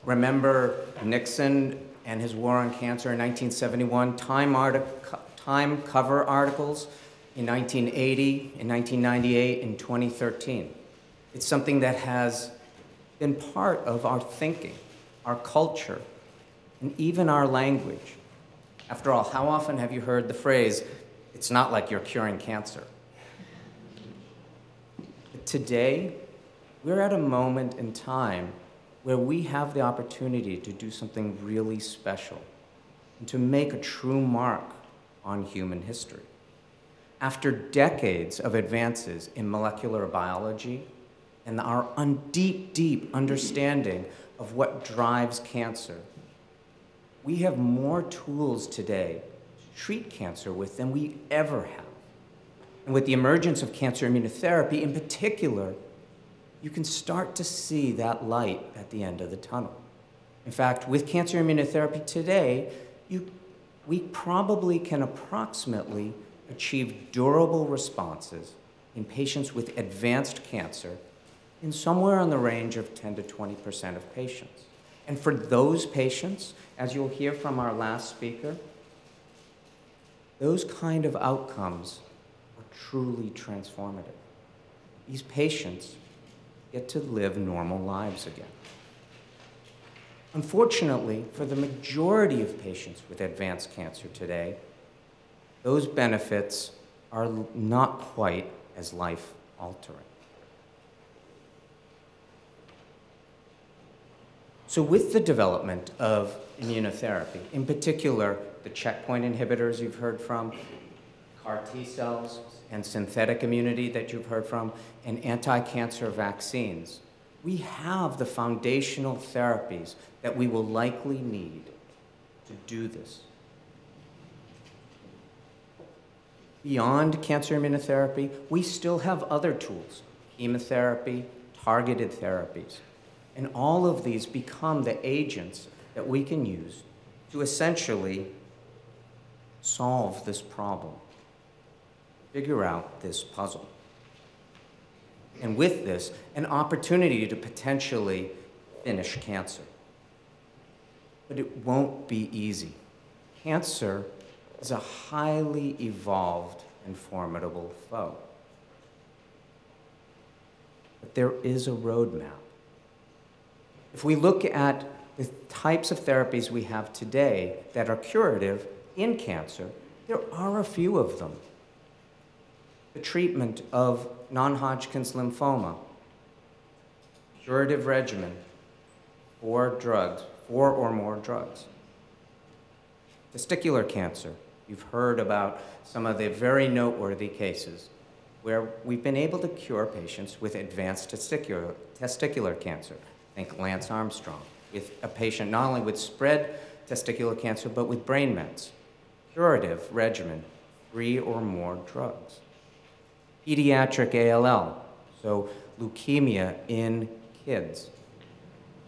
Remember Nixon and his war on cancer in 1971, Time cover articles in 1980, in 1998, in 2013. It's something that has been part of our thinking, our culture, and even our language. After all, how often have you heard the phrase, "It's not like you're curing cancer"? But today, we're at a moment in time where we have the opportunity to do something really special and to make a true mark on human history. After decades of advances in molecular biology and our deep, deep understanding of what drives cancer, we have more tools today to treat cancer with than we ever have. And with the emergence of cancer immunotherapy in particular, you can start to see that light at the end of the tunnel. In fact, with cancer immunotherapy today, we probably can approximately achieve durable responses in patients with advanced cancer in somewhere on the range of 10 to 20% of patients. And for those patients, as you'll hear from our last speaker, those kind of outcomes are truly transformative. These patients get to live normal lives again. Unfortunately, for the majority of patients with advanced cancer today, those benefits are not quite as life-altering. So with the development of immunotherapy, in particular, the checkpoint inhibitors you've heard from, CAR T cells, and synthetic immunity that you've heard from, and anti-cancer vaccines, we have the foundational therapies that we will likely need to do this. Beyond cancer immunotherapy, we still have other tools, chemotherapy, targeted therapies. And all of these become the agents that we can use to essentially solve this problem, figure out this puzzle. And with this, an opportunity to potentially finish cancer. But it won't be easy. Cancer is a highly evolved and formidable foe. But there is a roadmap. If we look at the types of therapies we have today that are curative in cancer, there are a few of them. The treatment of non-Hodgkin's lymphoma, curative regimen, 4 or more drugs. Testicular cancer, you've heard about some of the very noteworthy cases where we've been able to cure patients with advanced testicular cancer. Think Lance Armstrong, with a patient not only with spread testicular cancer, but with brain mets. Curative regimen, 3 or more drugs. Pediatric ALL, so leukemia in kids,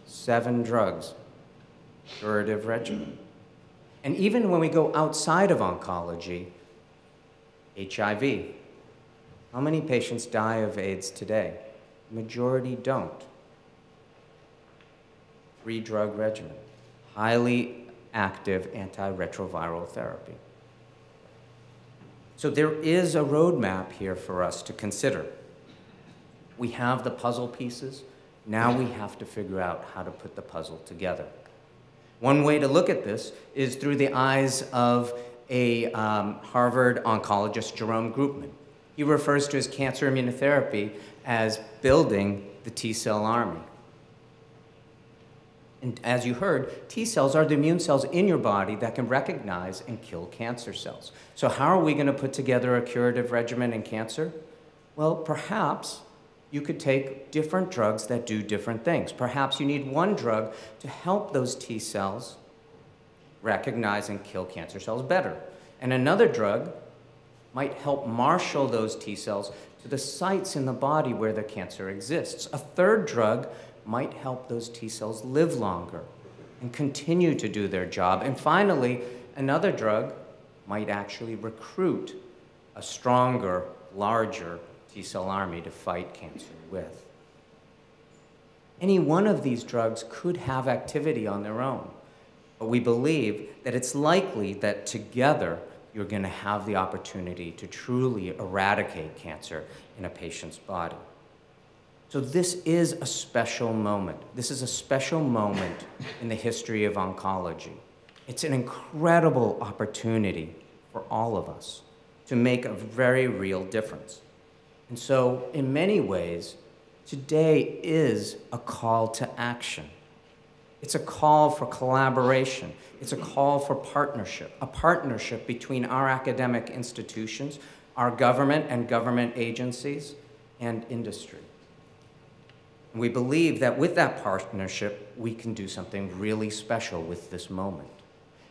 7 drugs, curative regimen. And even when we go outside of oncology, HIV. How many patients die of AIDS today? The majority don't. 3-drug regimen, highly active antiretroviral therapy. So there is a roadmap here for us to consider. We have the puzzle pieces. Now we have to figure out how to put the puzzle together. One way to look at this is through the eyes of a Harvard oncologist, Jerome Groopman. He refers to his cancer immunotherapy as building the T-cell army. And as you heard, T cells are the immune cells in your body that can recognize and kill cancer cells. So how are we going to put together a curative regimen in cancer? Well, perhaps you could take different drugs that do different things. Perhaps you need one drug to help those T cells recognize and kill cancer cells better. And another drug might help marshal those T cells to the sites in the body where the cancer exists. A third drug might help those T cells live longer and continue to do their job. And finally, another drug might actually recruit a stronger, larger T cell army to fight cancer with. Any one of these drugs could have activity on their own, but we believe that it's likely that together you're going to have the opportunity to truly eradicate cancer in a patient's body. So this is a special moment. This is a special moment in the history of oncology. It's an incredible opportunity for all of us to make a very real difference. And so in many ways, today is a call to action. It's a call for collaboration. It's a call for partnership, a partnership between our academic institutions, our government and government agencies, and industry. And we believe that with that partnership, we can do something really special with this moment.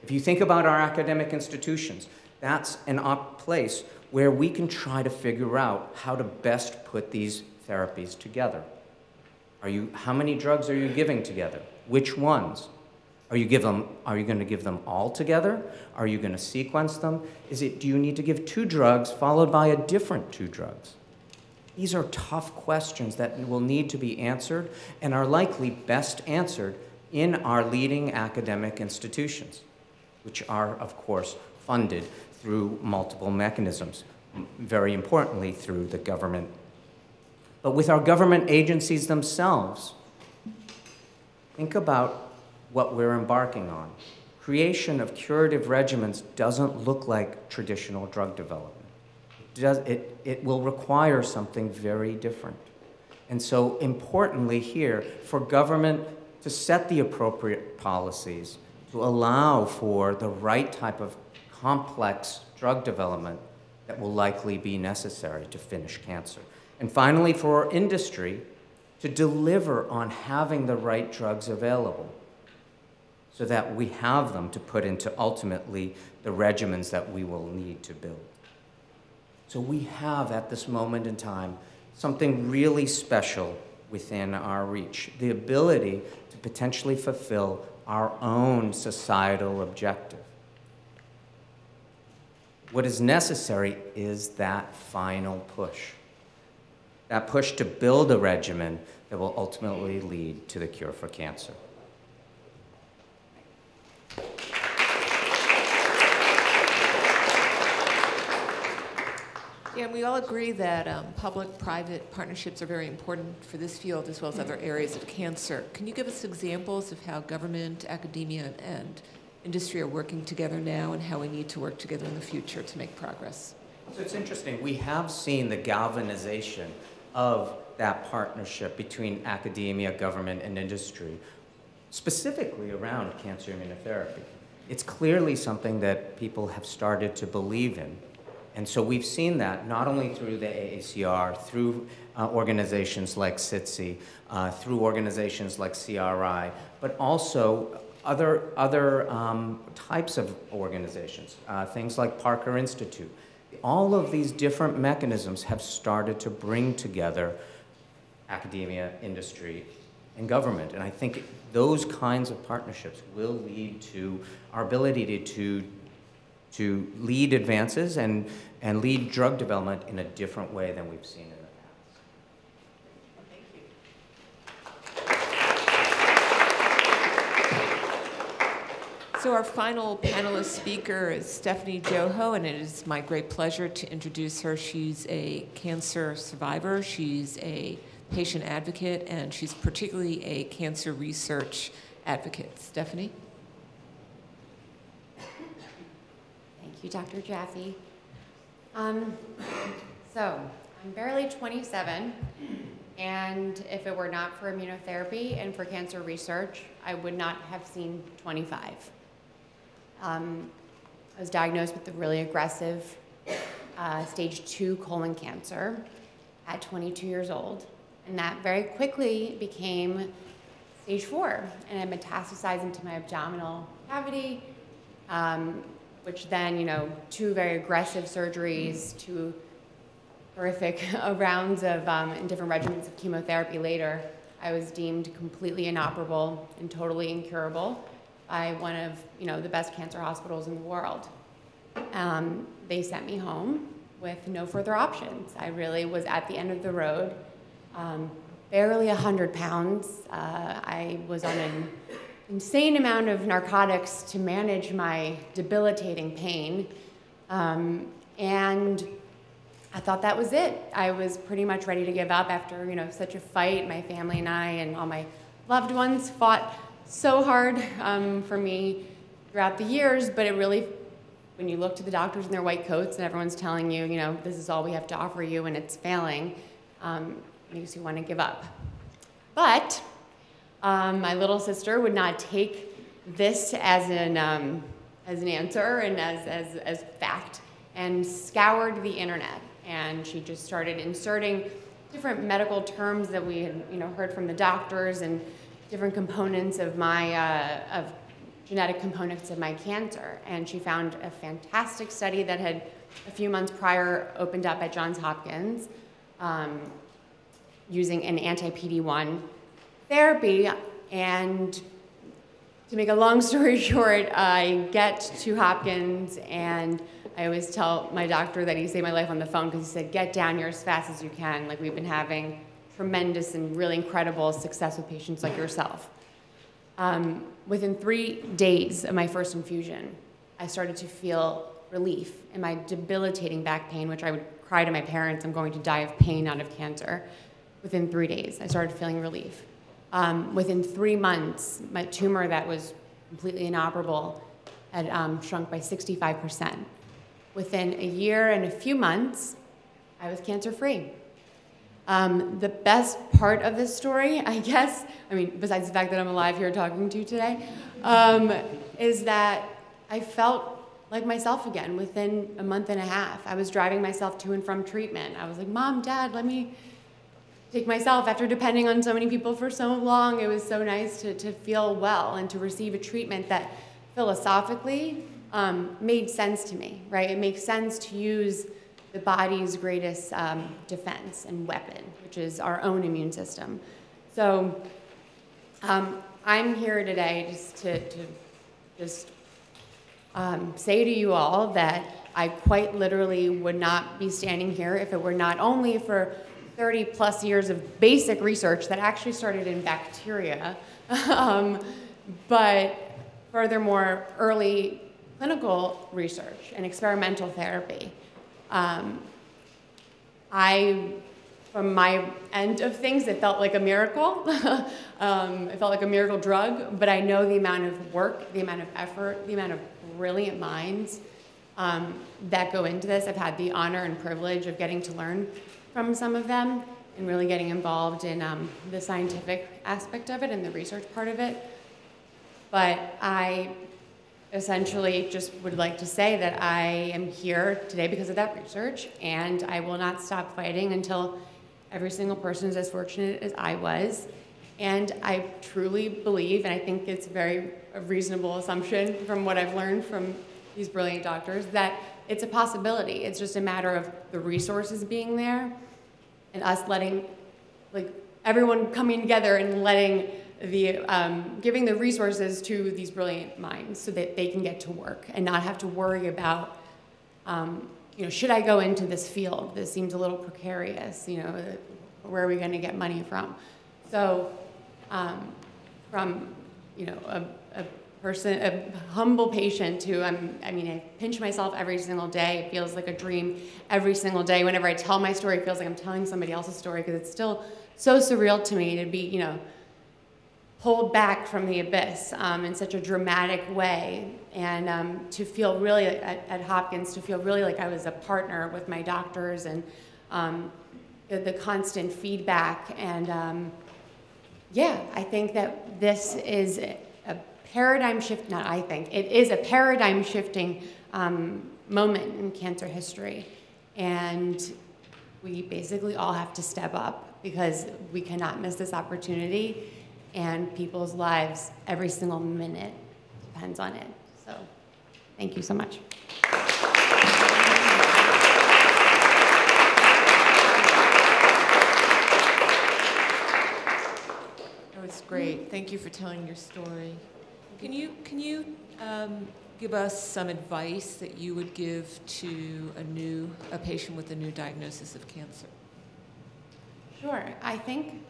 If you think about our academic institutions, that's a place where we can try to figure out how to best put these therapies together. How many drugs are you giving together? Which ones? Are you going to give them all together? Are you going to sequence them? Do you need to give 2 drugs followed by a different 2 drugs? These are tough questions that will need to be answered and are likely best answered in our leading academic institutions, which are, of course, funded through multiple mechanisms, very importantly through the government. But with our government agencies themselves, think about what we're embarking on. Creation of curative regimens doesn't look like traditional drug development. It will require something very different. And so importantly here, for government to set the appropriate policies to allow for the right type of complex drug development that will likely be necessary to finish cancer. And finally, for our industry to deliver on having the right drugs available so that we have them to put into ultimately the regimens that we will need to build. So we have at this moment in time something really special within our reach, the ability to potentially fulfill our own societal objective. What is necessary is that final push. That push to build a regimen that will ultimately lead to the cure for cancer. Yeah, and we all agree that public-private partnerships are very important for this field as well as other areas of cancer. Can you give us examples of how government, academia, and industry are working together now and how we need to work together in the future to make progress? So it's interesting. We have seen the galvanization of that partnership between academia, government, and industry, specifically around cancer immunotherapy. It's clearly something that people have started to believe in. And so we've seen that not only through the AACR, through organizations like SITC, through organizations like CRI, but also other types of organizations, things like Parker Institute. All of these different mechanisms have started to bring together academia, industry, and government. And I think those kinds of partnerships will lead to our ability to lead advances and lead drug development in a different way than we've seen in the past. So our final panelist speaker is Stephanie Joho, and it is my great pleasure to introduce her. She's a cancer survivor, she's a patient advocate, and she's particularly a cancer research advocate. Stephanie? Thank you, Dr. Jaffe. So, I'm barely 27, and if it were not for immunotherapy and for cancer research, I would not have seen 25. I was diagnosed with a really aggressive stage 2 colon cancer at 22 years old, and that very quickly became stage 4, and it metastasized into my abdominal cavity, which then, 2 very aggressive surgeries, 2 horrific rounds of and different regimens of chemotherapy later, I was deemed completely inoperable and totally incurable by one of the best cancer hospitals in the world. They sent me home with no further options. I really was at the end of the road, barely 100 pounds. I was on an insane amount of narcotics to manage my debilitating pain, and I thought that was it. I was pretty much ready to give up after such a fight. My family and I and all my loved ones fought so hard for me throughout the years, but it really, when you look to the doctors in their white coats and everyone's telling you, this is all we have to offer you and it's failing, makes you want to give up. But my little sister would not take this as an answer and as fact, and scoured the internet, and she just started inserting different medical terms that we had heard from the doctors and different components of my of genetic components of my cancer. And she found a fantastic study that had a few months prior opened up at Johns Hopkins using an anti-PD-1 therapy. And to make a long story short, I get to Hopkins, and I always tell my doctor that he saved my life on the phone, because he said, get down here as fast as you can. Like, we've been having tremendous and really incredible success with patients like yourself. Within 3 days of my first infusion, I started to feel relief in my debilitating back pain, which I would cry to my parents, I'm going to die of pain, not of cancer. Within 3 days, I started feeling relief. Within 3 months, my tumor that was completely inoperable had shrunk by 65%. Within a year and a few months, I was cancer-free. The best part of this story, I guess, besides the fact that I'm alive here talking to you today, is that I felt like myself again within a month and a half. I was driving myself to and from treatment. I was like, Mom, Dad, let me take myself. After depending on so many people for so long, it was so nice to feel well and to receive a treatment that philosophically made sense to me, right? It makes sense to use the body's greatest defense and weapon, which is our own immune system. So I'm here today just to say to you all that I quite literally would not be standing here if it were not only for 30 plus years of basic research that actually started in bacteria, but furthermore, early clinical research and experimental therapy from my end of things, it felt like a miracle. It felt like a miracle drug, but I know the amount of work, the amount of effort, the amount of brilliant minds that go into this. I've had the honor and privilege of getting to learn from some of them and really getting involved in the scientific aspect of it and the research part of it. But I essentially just would like to say that I am here today because of that research, and I will not stop fighting until every single person is as fortunate as I was. And I truly believe, and I think it's a reasonable assumption from what I've learned from these brilliant doctors, that it's a possibility. It's just a matter of the resources being there and us letting, like, everyone coming together and letting giving the resources to these brilliant minds so that they can get to work and not have to worry about, should I go into this field? This seems a little precarious, where are we going to get money from? So from, a humble patient to, I pinch myself every single day. It feels like a dream every single day. Whenever I tell my story, it feels like I'm telling somebody else's story because it's still so surreal to me to be, pulled back from the abyss in such a dramatic way, and to feel really, at Hopkins, to feel really like I was a partner with my doctors, and the constant feedback. And yeah, I think that this is a paradigm shift, not I think, it is a paradigm shifting moment in cancer history. And we basically all have to step up because we cannot miss this opportunity. And people's lives, every single minute, depends on it. So, thank you so much. That was great. Thank you for telling your story. Can you give us some advice that you would give to a patient with a new diagnosis of cancer? Sure. I think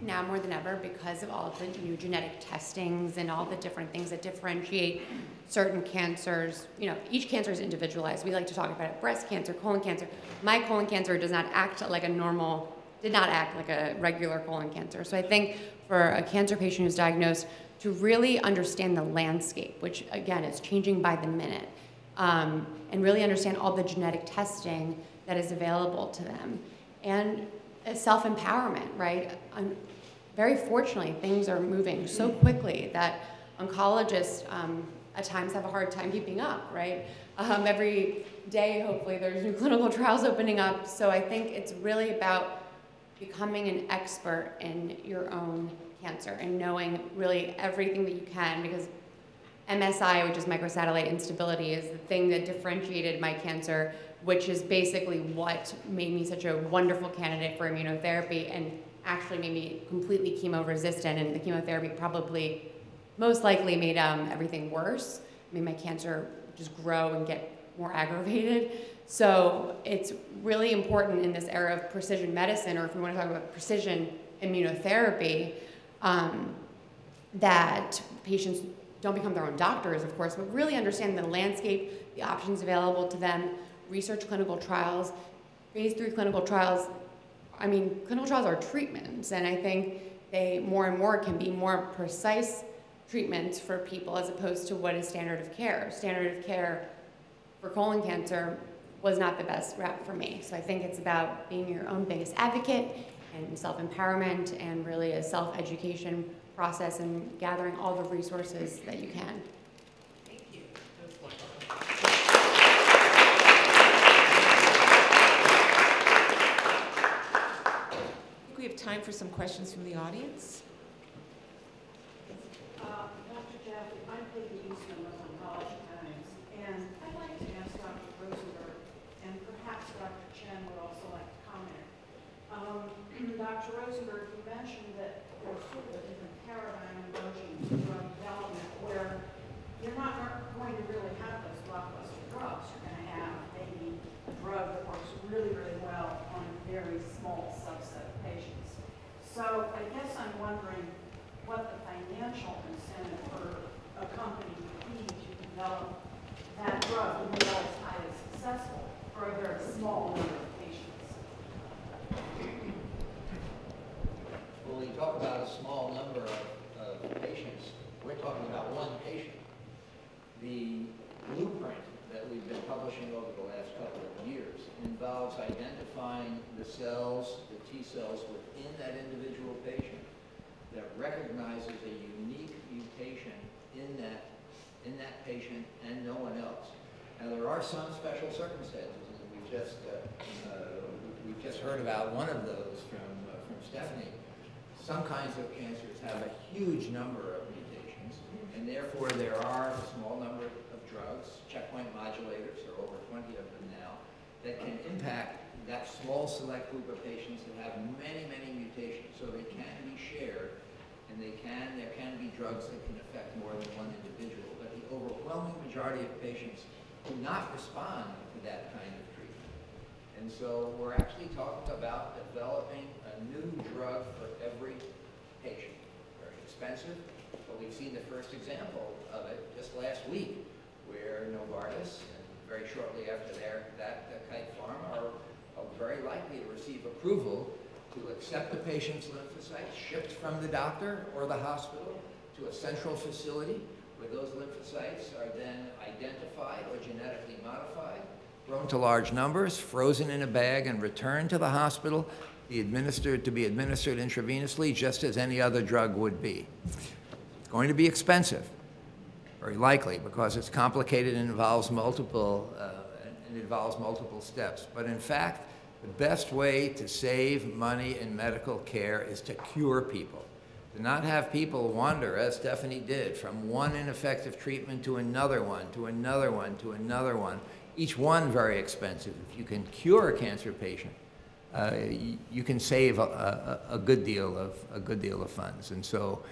now more than ever, because of all of the new genetic testings and all the different things that differentiate certain cancers, each cancer is individualized. We like to talk about it, breast cancer, colon cancer. My colon cancer did not act like a regular colon cancer. So I think for a cancer patient who's diagnosed, to really understand the landscape, which again is changing by the minute, and really understand all the genetic testing that is available to them. And self-empowerment, right? Very fortunately, things are moving so quickly that oncologists at times have a hard time keeping up, right? Every day, hopefully, there's new clinical trials opening up. So I think it's really about becoming an expert in your own cancer and knowing really everything that you can, because MSI, which is microsatellite instability, is the thing that differentiated my cancer, which is basically what made me such a wonderful candidate for immunotherapy and actually made me completely chemo-resistant, and the chemotherapy probably most likely made everything worse, made my cancer just grow and get more aggravated. So it's really important in this era of precision medicine, or if we want to talk about precision immunotherapy, that patients don't become their own doctors, of course, but really understand the landscape, the options available to them, research clinical trials, phase 3 clinical trials. Clinical trials are treatments, and I think they more and more can be more precise treatments for people as opposed to what is standard of care. Standard of care for colon cancer was not the best route for me. So I think it's about being your own biggest advocate and self-empowerment and really a self-education process and gathering all the resources that you can. Thank you. I think we have time for some questions from the audience. Dr. Jeff, I'm Peggy Eastman with Oncology Times, and I'd like to ask Dr. Rosenberg, and perhaps Dr. Chen would also like to comment. Dr. Rosenberg, you mentioned that there's sort of a different paradigm emerging in drug development where you're not going to really have those blockbuster drugs. You're going to have maybe a drug that works really, really well on a very small subset of patients. So I guess I'm wondering what the financial incentive for a company would be to develop that drug, even though it's highly successful, for a very small number of patients? Well, when you talk about a small number of patients, we're talking about one patient. The blueprint that we've been publishing over the last couple of years involves identifying the cells, the T cells within that individual patient that recognizes a unique mutation in that patient and no one else. Now, there are some special circumstances, and we've just heard about one of those from Stephanie. Some kinds of cancers have a huge number of mutations, and therefore there are a small number of drugs, checkpoint modulators, there are over 20 of them now, that can impact that small select group of patients that have many, many mutations. So they can be shared, and there can be drugs that can affect more than one individual. But the overwhelming majority of patients do not respond to that kind of treatment. And so we're actually talking about developing a new drug for every patient. Very expensive, but we've seen the first example of it just last week, where Novartis, and very shortly after that Kite Pharma, are very likely to receive approval to accept the patient's lymphocytes shipped from the doctor or the hospital to a central facility where those lymphocytes are then identified or genetically modified, grown to large numbers, frozen in a bag, and returned to the hospital to be administered intravenously, just as any other drug would be. It's going to be expensive, very likely, because it's complicated and involves multiple steps. But in fact, the best way to save money in medical care is to cure people. To not have people wander, as Stephanie did, from one ineffective treatment to another one, to another one, to another one, each one very expensive. If you can cure a cancer patient, you can save a good deal of funds. And so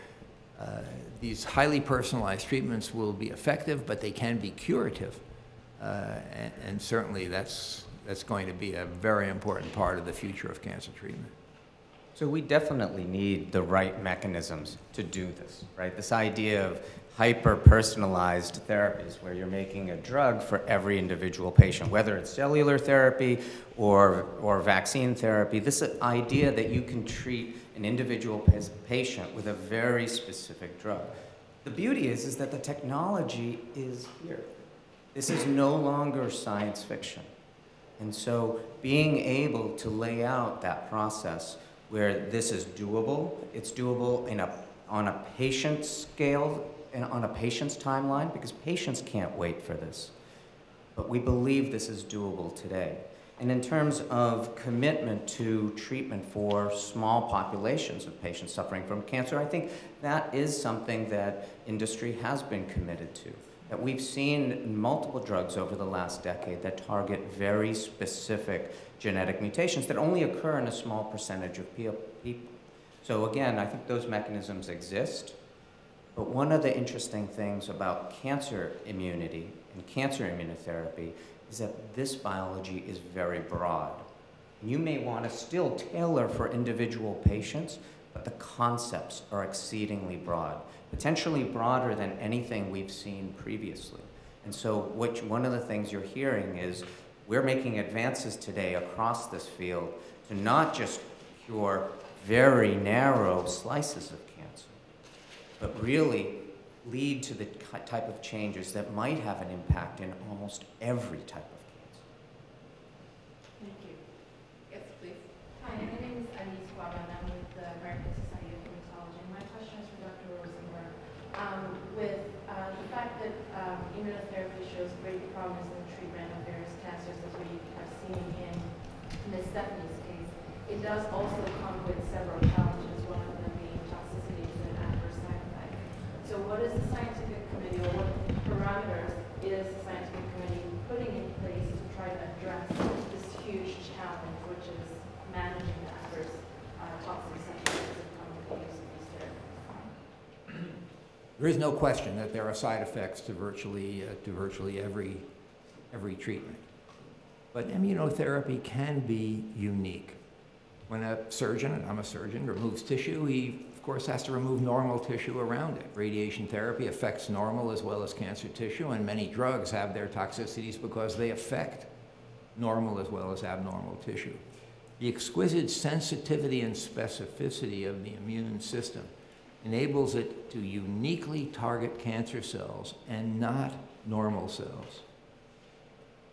these highly personalized treatments will be effective, but they can be curative. And certainly that's going to be a very important part of the future of cancer treatment. So we definitely need the right mechanisms to do this, right? This idea of hyper-personalized therapies where you're making a drug for every individual patient, whether it's cellular therapy or vaccine therapy, this idea that you can treat an individual patient with a very specific drug. The beauty is that the technology is here. This is no longer science fiction. And so being able to lay out that process where this is doable, it's doable on a patient scale and on a patient's timeline, because patients can't wait for this. But we believe this is doable today. And in terms of commitment to treatment for small populations of patients suffering from cancer, I think that is something that industry has been committed to. That we've seen multiple drugs over the last decade that target very specific genetic mutations that only occur in a small percentage of people. So again, I think those mechanisms exist. But one of the interesting things about cancer immunity and cancer immunotherapy is that this biology is very broad. You may want to still tailor for individual patients, but the concepts are exceedingly broad, potentially broader than anything we've seen previously. And so one of the things you're hearing is we're making advances today across this field to not just cure very narrow slices of cancer, but really lead to the type of changes that might have an impact in almost every type of cancer. Thank you. Yes, please. Hi, my name is Alice Guaban. I'm with the American Society of Hematology. My question is for Dr. Rosenberg. With the fact that immunotherapy shows great promise in the treatment of various cancers, as we have seen in Ms. Stephanie's case, it does also come with several challenges, one of them being toxicities and adverse side effects. So what is the scientific committee, or what parameters is the scientific committee putting in place to try to address this huge challenge, which is managing the adverse toxic side effects that come with the use of these therapies? There is no question that there are side effects to virtually every treatment. But immunotherapy can be unique. When a surgeon, and I'm a surgeon, removes tissue, he, of course, has to remove normal tissue around it. Radiation therapy affects normal as well as cancer tissue, and many drugs have their toxicities because they affect normal as well as abnormal tissue. The exquisite sensitivity and specificity of the immune system enables it to uniquely target cancer cells and not normal cells.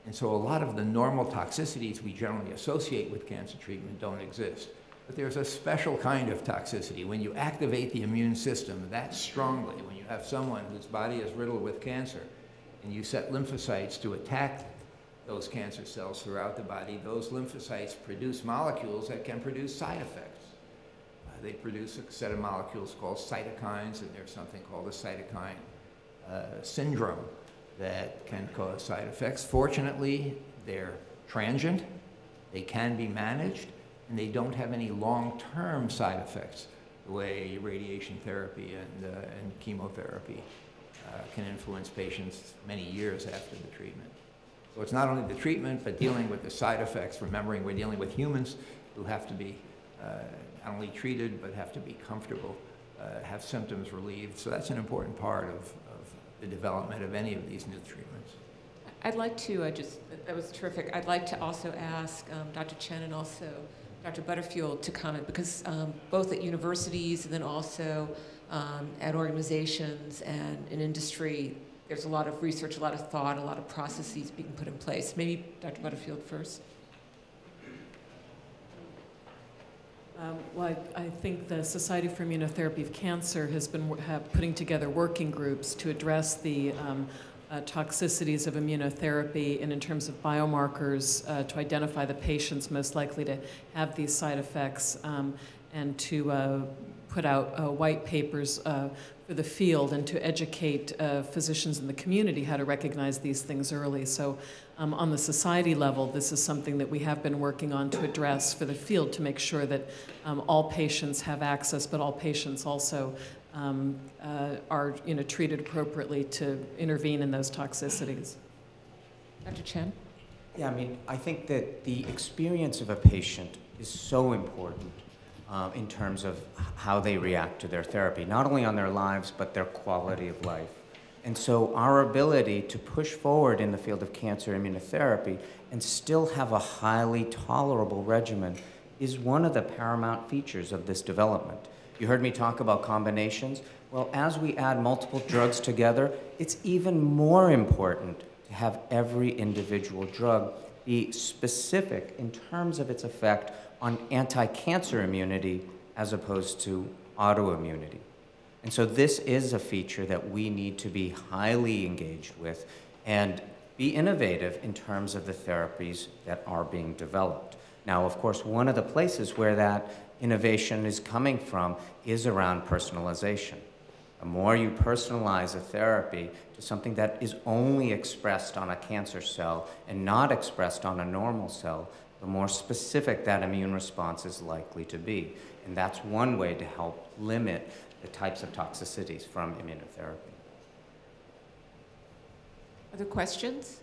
And so a lot of the normal toxicities we generally associate with cancer treatment don't exist. But there's a special kind of toxicity. When you activate the immune system that strongly, when you have someone whose body is riddled with cancer, and you set lymphocytes to attack those cancer cells throughout the body, those lymphocytes produce molecules that can produce side effects. They produce a set of molecules called cytokines, and there's something called a cytokine syndrome that can cause side effects. Fortunately, they're transient, they can be managed, and they don't have any long-term side effects the way radiation therapy and chemotherapy can influence patients many years after the treatment. So it's not only the treatment, but dealing with the side effects, remembering we're dealing with humans who have to be not only treated, but have to be comfortable, have symptoms relieved. So that's an important part of the development of any of these new treatments. I'd like to that was terrific. I'd like to also ask Dr. Chen and also Dr. Butterfield to comment, because both at universities and then also at organizations and in industry, there's a lot of research, a lot of thought, a lot of processes being put in place. Maybe Dr. Butterfield first. Well, I think the Society for Immunotherapy of Cancer has been putting together working groups to address the toxicities of immunotherapy and in terms of biomarkers to identify the patients most likely to have these side effects and to put out white papers for the field and to educate physicians in the community how to recognize these things early. So on the society level, this is something that we have been working on to address for the field to make sure that all patients have access, but all patients also are treated appropriately to intervene in those toxicities. Dr. Chen? Yeah, I mean, I think that the experience of a patient is so important in terms of how they react to their therapy, not only on their lives, but their quality of life. And so our ability to push forward in the field of cancer immunotherapy and still have a highly tolerable regimen is one of the paramount features of this development. You heard me talk about combinations. Well, as we add multiple drugs together, it's even more important to have every individual drug be specific in terms of its effect on anti-cancer immunity as opposed to autoimmunity. And so this is a feature that we need to be highly engaged with and be innovative in terms of the therapies that are being developed. Now, of course, one of the places where that innovation is coming from is around personalization. The more you personalize a therapy to something that is only expressed on a cancer cell and not expressed on a normal cell, the more specific that immune response is likely to be. And that's one way to help limit the types of toxicities from immunotherapy. Other questions?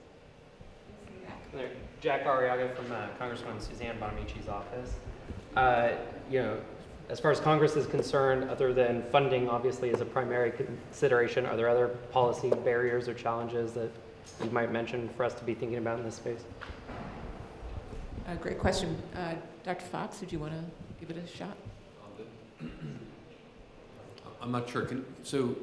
Jack Arriaga from Congresswoman Suzanne Bonamici's office. As far as Congress is concerned, other than funding obviously is a primary consideration, are there other policy barriers or challenges that you might mention for us to be thinking about in this space? Great question. Dr. Fox, would you want to give it a shot? I'm not sure. So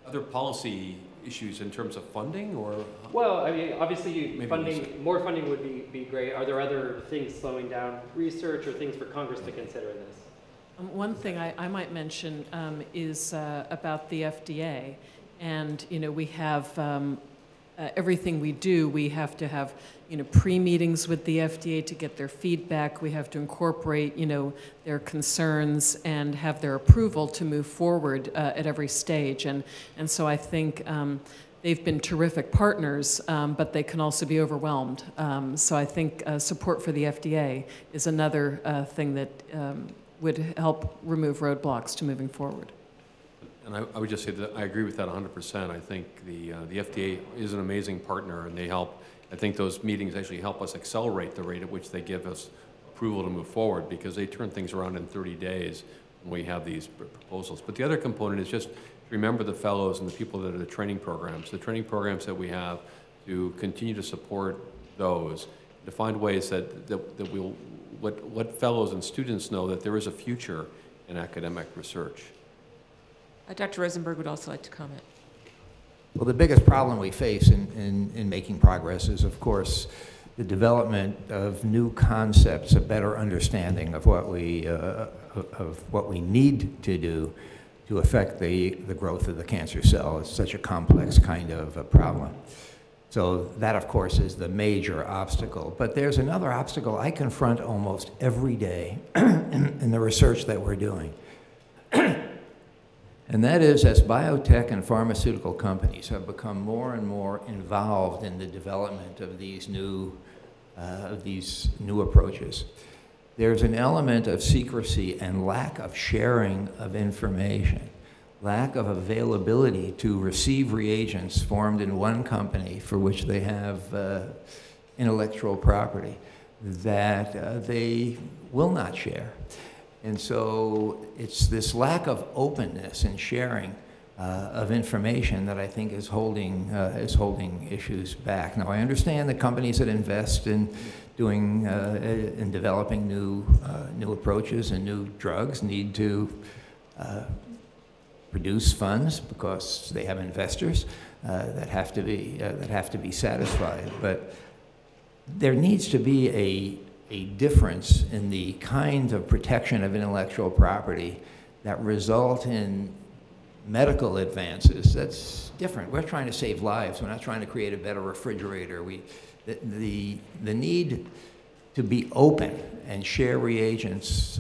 other policy issues in terms of funding, or? Well, I mean, obviously more funding would be great. Are there other things slowing down research or things for Congress to consider in this? One thing I might mention is about the FDA. And, we have everything we do, we have to have, pre-meetings with the FDA to get their feedback. We have to incorporate, their concerns and have their approval to move forward at every stage. And so I think they've been terrific partners, but they can also be overwhelmed. So I think support for the FDA is another thing that would help remove roadblocks to moving forward. And I would just say that I agree with that 100%. I think the FDA is an amazing partner, and they help. I think those meetings actually help us accelerate the rate at which they give us approval to move forward, because they turn things around in 30 days when we have these proposals. But the other component is just remember the fellows and the people that are the training programs that we have, to continue to support those to find ways that we'll, what fellows and students know that there is a future in academic research. Dr. Rosenberg would also like to comment. Well, the biggest problem we face in making progress is, of course, the development of new concepts, a better understanding of what we need to do to affect the growth of the cancer cell. It's such a complex kind of a problem. So that, of course, is the major obstacle. But there's another obstacle I confront almost every day in the research that we're doing. And that is, as biotech and pharmaceutical companies have become more and more involved in the development of these new approaches, there's an element of secrecy and lack of sharing of information, lack of availability to receive reagents formed in one company for which they have intellectual property that they will not share. And so it's this lack of openness and sharing of information that I think is holding issues back. Now, I understand that companies that invest in doing in developing new approaches and new drugs need to produce funds because they have investors that have to be satisfied. But there needs to be a difference in the kind of protection of intellectual property that result in medical advances. That's different. We're trying to save lives. We're not trying to create a better refrigerator. The need to be open and share reagents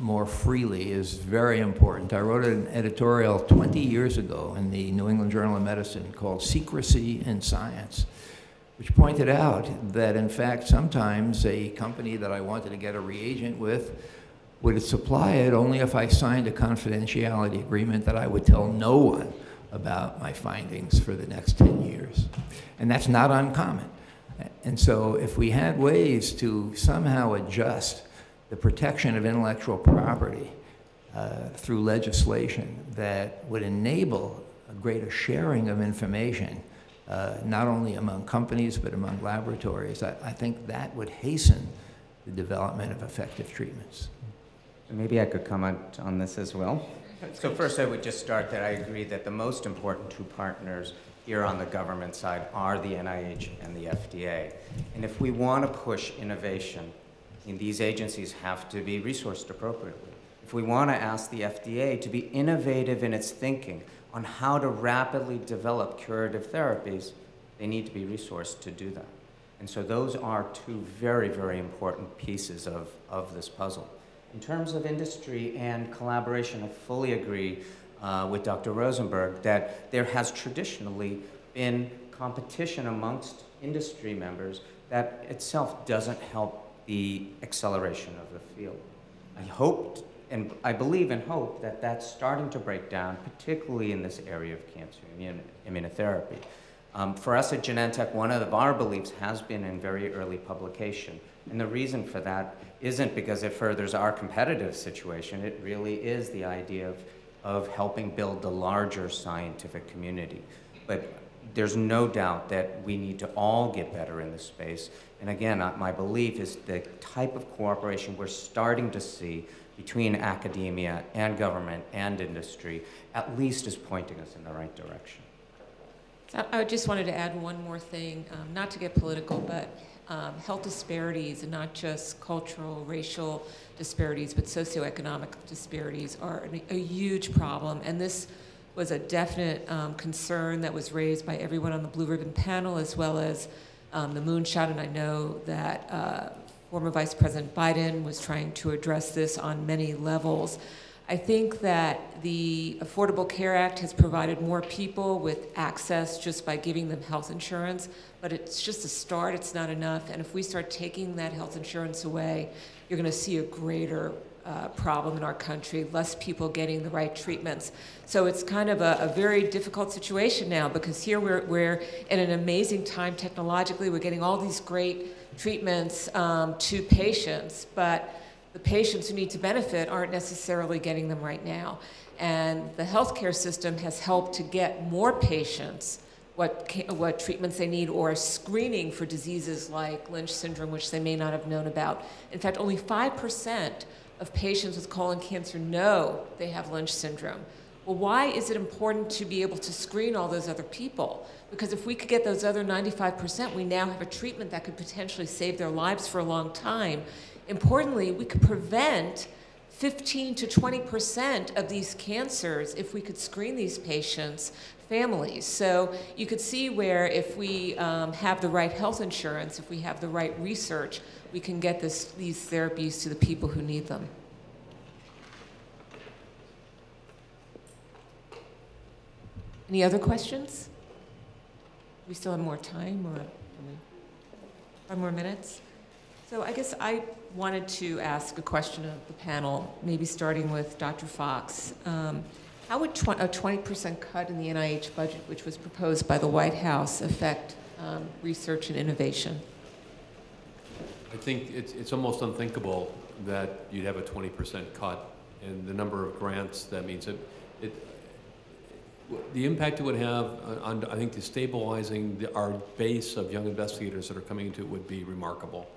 more freely is very important. I wrote an editorial 20 years ago in the New England Journal of Medicine called Secrecy in Science, which pointed out that, in fact, sometimes a company that I wanted to get a reagent with would supply it only if I signed a confidentiality agreement that I would tell no one about my findings for the next 10 years. And that's not uncommon. And so if we had ways to somehow adjust the protection of intellectual property through legislation that would enable a greater sharing of information, not only among companies but among laboratories, I think that would hasten the development of effective treatments. Maybe I could comment on this as well. So first I would just start that I agree that the most important two partners here on the government side are the NIH and the FDA. And if we want to push innovation, these agencies have to be resourced appropriately. If we want to ask the FDA to be innovative in its thinking on how to rapidly develop curative therapies, they need to be resourced to do that. And so those are two very, very important pieces of this puzzle. In terms of industry and collaboration, I fully agree with Dr. Rosenberg that there has traditionally been competition amongst industry members that itself doesn't help the acceleration of the field. I hoped, and I believe and hope, that that's starting to break down, particularly in this area of cancer immunotherapy. For us at Genentech, one of our beliefs has been in very early publication. And the reason for that isn't because it furthers our competitive situation. It really is the idea of helping build the larger scientific community. But there's no doubt that we need to all get better in this space. And again, my belief is the type of cooperation we're starting to see between academia and government and industry at least is pointing us in the right direction. I just wanted to add one more thing, not to get political, but health disparities, and not just cultural, racial disparities, but socioeconomic disparities are a huge problem. And this was a definite concern that was raised by everyone on the Blue Ribbon panel, as well as the Moonshot. And I know that former Vice President Biden was trying to address this on many levels. I think that the Affordable Care Act has provided more people with access just by giving them health insurance, but it's just a start, it's not enough. And if we start taking that health insurance away, you're gonna see a greater problem in our country, less people getting the right treatments. So it's kind of a very difficult situation now, because here we're in an amazing time technologically. We're getting all these great treatments to patients, but the patients who need to benefit aren't necessarily getting them right now. And the healthcare system has helped to get more patients what treatments they need, or screening for diseases like Lynch syndrome, which they may not have known about. In fact, only 5% of patients with colon cancer know they have Lynch syndrome. Well, why is it important to be able to screen all those other people? Because if we could get those other 95%, we now have a treatment that could potentially save their lives for a long time. Importantly, we could prevent 15 to 20% of these cancers if we could screen these patients' families. So you could see where if we have the right health insurance, if we have the right research, we can get these therapies to the people who need them. Any other questions? We still have more time, or 5 more minutes? So I guess I wanted to ask a question of the panel, maybe starting with Dr. Fox. How would a 20% cut in the NIH budget, which was proposed by the White House, affect research and innovation? I think it's almost unthinkable that you'd have a 20% cut in the number of grants. That means the impact it would have on, I think, stabilizing our base of young investigators that are coming into it would be remarkable.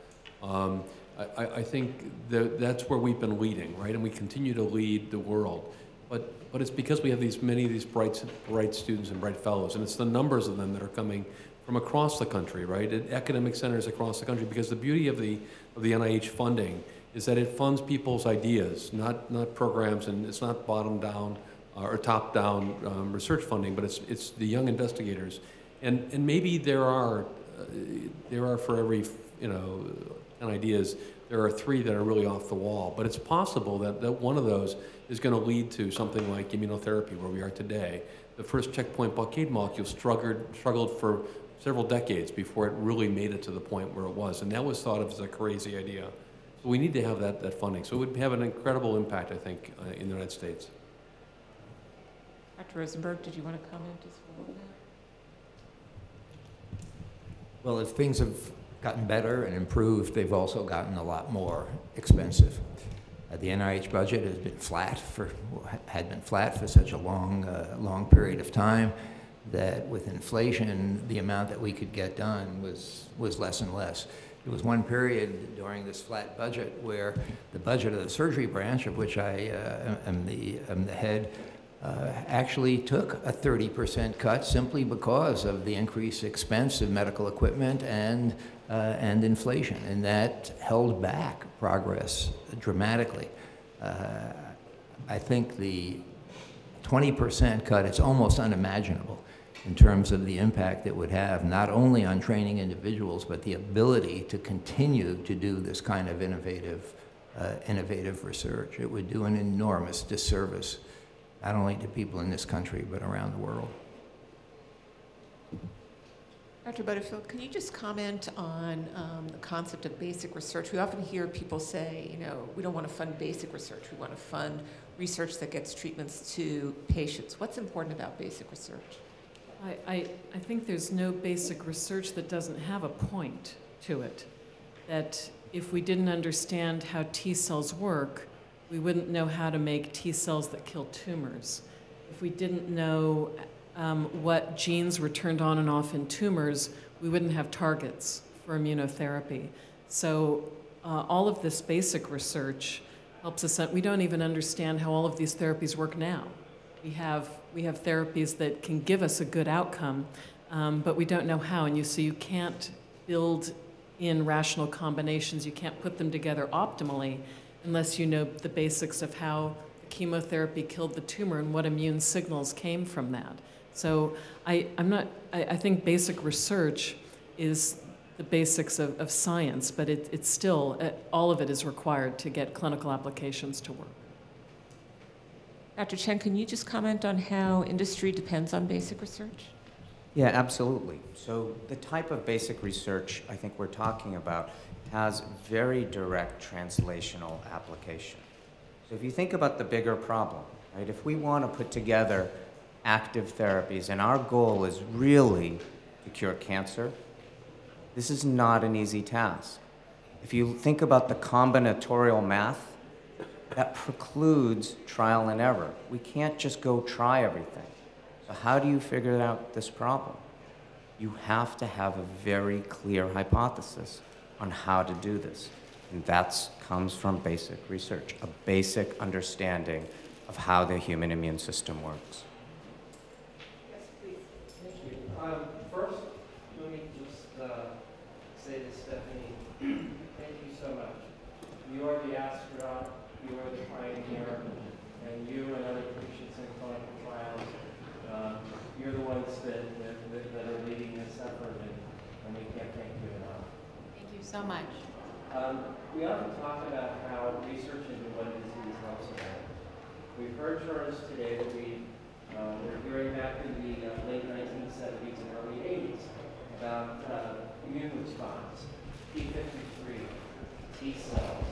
I think that's where we've been leading, right? And we continue to lead the world. But it's because we have many of these bright students and bright fellows, and it's the numbers of them that are coming from across the country, right? At academic centers across the country, because the beauty of the NIH funding is that it funds people's ideas, not programs, and it's not bottom down or top down research funding, but it's the young investigators, and maybe there are for every 10 ideas, there are 3 that are really off the wall. But it's possible that one of those is going to lead to something like immunotherapy, where we are today. The first checkpoint blockade molecule struggled for several decades before it really made it to the point where it was. And that was thought of as a crazy idea. So we need to have that funding. So it would have an incredible impact, I think, in the United States. Dr. Rosenberg, did you want to comment as well on that? Well, if things have gotten better and improved, they've also gotten a lot more expensive. The NIH budget had been flat for such a long period of time that with inflation, the amount that we could get done was less and less. There was one period during this flat budget where the budget of the surgery branch, of which I am the head, actually took a 30% cut simply because of the increased expense of medical equipment and inflation, and that held back progress dramatically. I think the 20% cut, it's almost unimaginable in terms of the impact it would have, not only on training individuals, but the ability to continue to do this kind of innovative research. It would do an enormous disservice, not only to people in this country, but around the world. Dr. Butterfield, can you just comment on the concept of basic research? We often hear people say, we don't want to fund basic research. We want to fund research that gets treatments to patients. What's important about basic research? I think there's no basic research that doesn't have a point to it. That if we didn't understand how T cells work, we wouldn't know how to make T cells that kill tumors. If we didn't know what genes were turned on and off in tumors, we wouldn't have targets for immunotherapy. So all of this basic research helps us. We don't even understand how all of these therapies work now. We have therapies that can give us a good outcome, but we don't know how. And so you can't build in rational combinations. You can't put them together optimally unless you know the basics of how chemotherapy killed the tumor and what immune signals came from that. So I think basic research is the basics of science, but it's still, all of it is required to get clinical applications to work. Dr. Chen, can you just comment on how industry depends on basic research? Yeah, absolutely. So the type of basic research I think we're talking about has very direct translational application. So if you think about the bigger problem, right? If we want to put together active therapies, and our goal is really to cure cancer, this is not an easy task. If you think about the combinatorial math, that precludes trial and error. We can't just go try everything. So how do you figure out this problem? you have to have a very clear hypothesis on how to do this. And that comes from basic research, a basic understanding of how the human immune system works. Yes, please. Thank you. First, let me just say to Stephanie, thank you so much. You are the astronaut, you are the pioneer, and you and other patients in clinical trials, you're the ones that are leading this effort, and we can't thank you enough. Thank you so much. We often talk about how research into one disease helps another. We've heard terms today that we were hearing back in the late 1970s and early 80s about immune response, P53, T cells.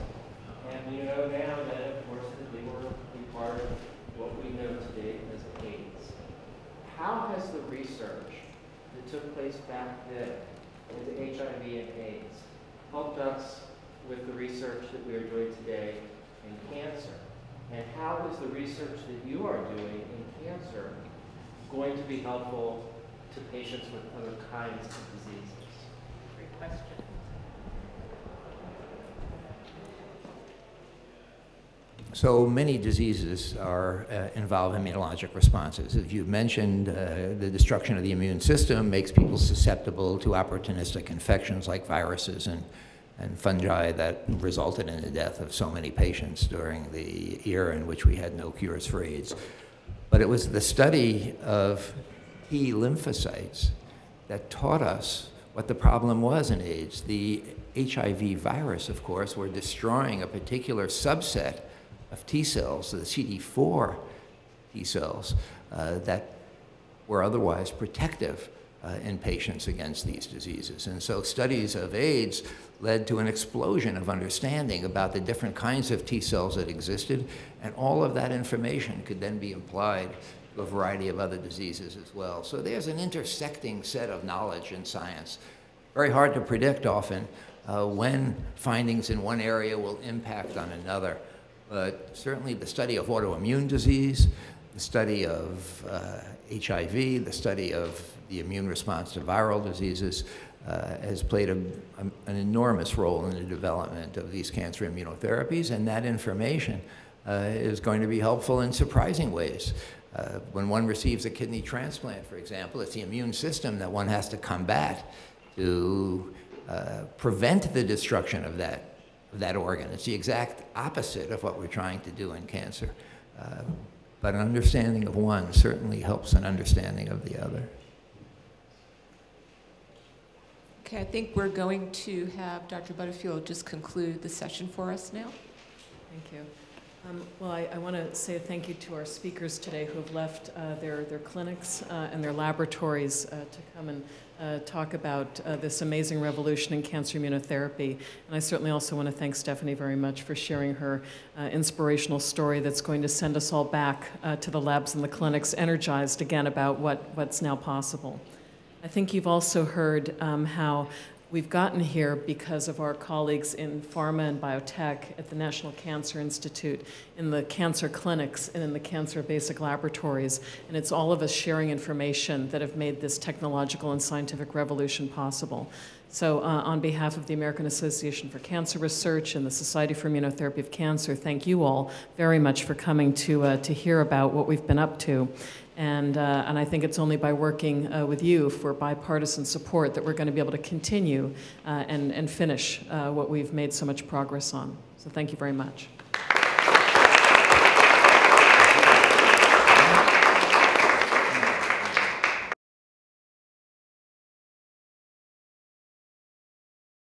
And we know now that, of course, that they were a part of what we know today as AIDS. How has the research that took place back then into HIV and AIDS helped us with the research that we are doing today in cancer? And how is the research that you are doing in cancer going to be helpful to patients with other kinds of diseases? Great question. So many diseases involve immunologic responses. As you've mentioned, the destruction of the immune system makes people susceptible to opportunistic infections like viruses and fungi that resulted in the death of so many patients during the era in which we had no cures for AIDS. But it was the study of T lymphocytes that taught us what the problem was in AIDS. The HIV virus, of course, were destroying a particular subset of T cells, the CD4 T cells, that were otherwise protective in patients against these diseases. And so studies of AIDS led to an explosion of understanding about the different kinds of T cells that existed, and all of that information could then be applied to a variety of other diseases as well. So there's an intersecting set of knowledge in science. Very hard to predict often when findings in one area will impact on another. But certainly the study of autoimmune disease, the study of HIV, the study of the immune response to viral diseases has played an enormous role in the development of these cancer immunotherapies, and that information is going to be helpful in surprising ways. When one receives a kidney transplant, for example, it's the immune system that one has to combat to prevent the destruction of that organ. It's the exact opposite of what we're trying to do in cancer. But an understanding of one certainly helps an understanding of the other. Okay, I think we're going to have Dr. Butterfield just conclude the session for us now. Thank you. Well, I want to say thank you to our speakers today who have left their clinics and their laboratories to come and talk about this amazing revolution in cancer immunotherapy. And I certainly also want to thank Stephanie very much for sharing her inspirational story that's going to send us all back to the labs and the clinics energized again about what's now possible. I think you've also heard how we've gotten here because of our colleagues in pharma and biotech at the National Cancer Institute, in the cancer clinics, and in the cancer basic laboratories. And it's all of us sharing information that have made this technological and scientific revolution possible. So on behalf of the American Association for Cancer Research and the Society for Immunotherapy of Cancer, thank you all very much for coming to hear about what we've been up to. And I think it's only by working with you for bipartisan support that we're going to be able to continue and finish what we've made so much progress on. So thank you very much.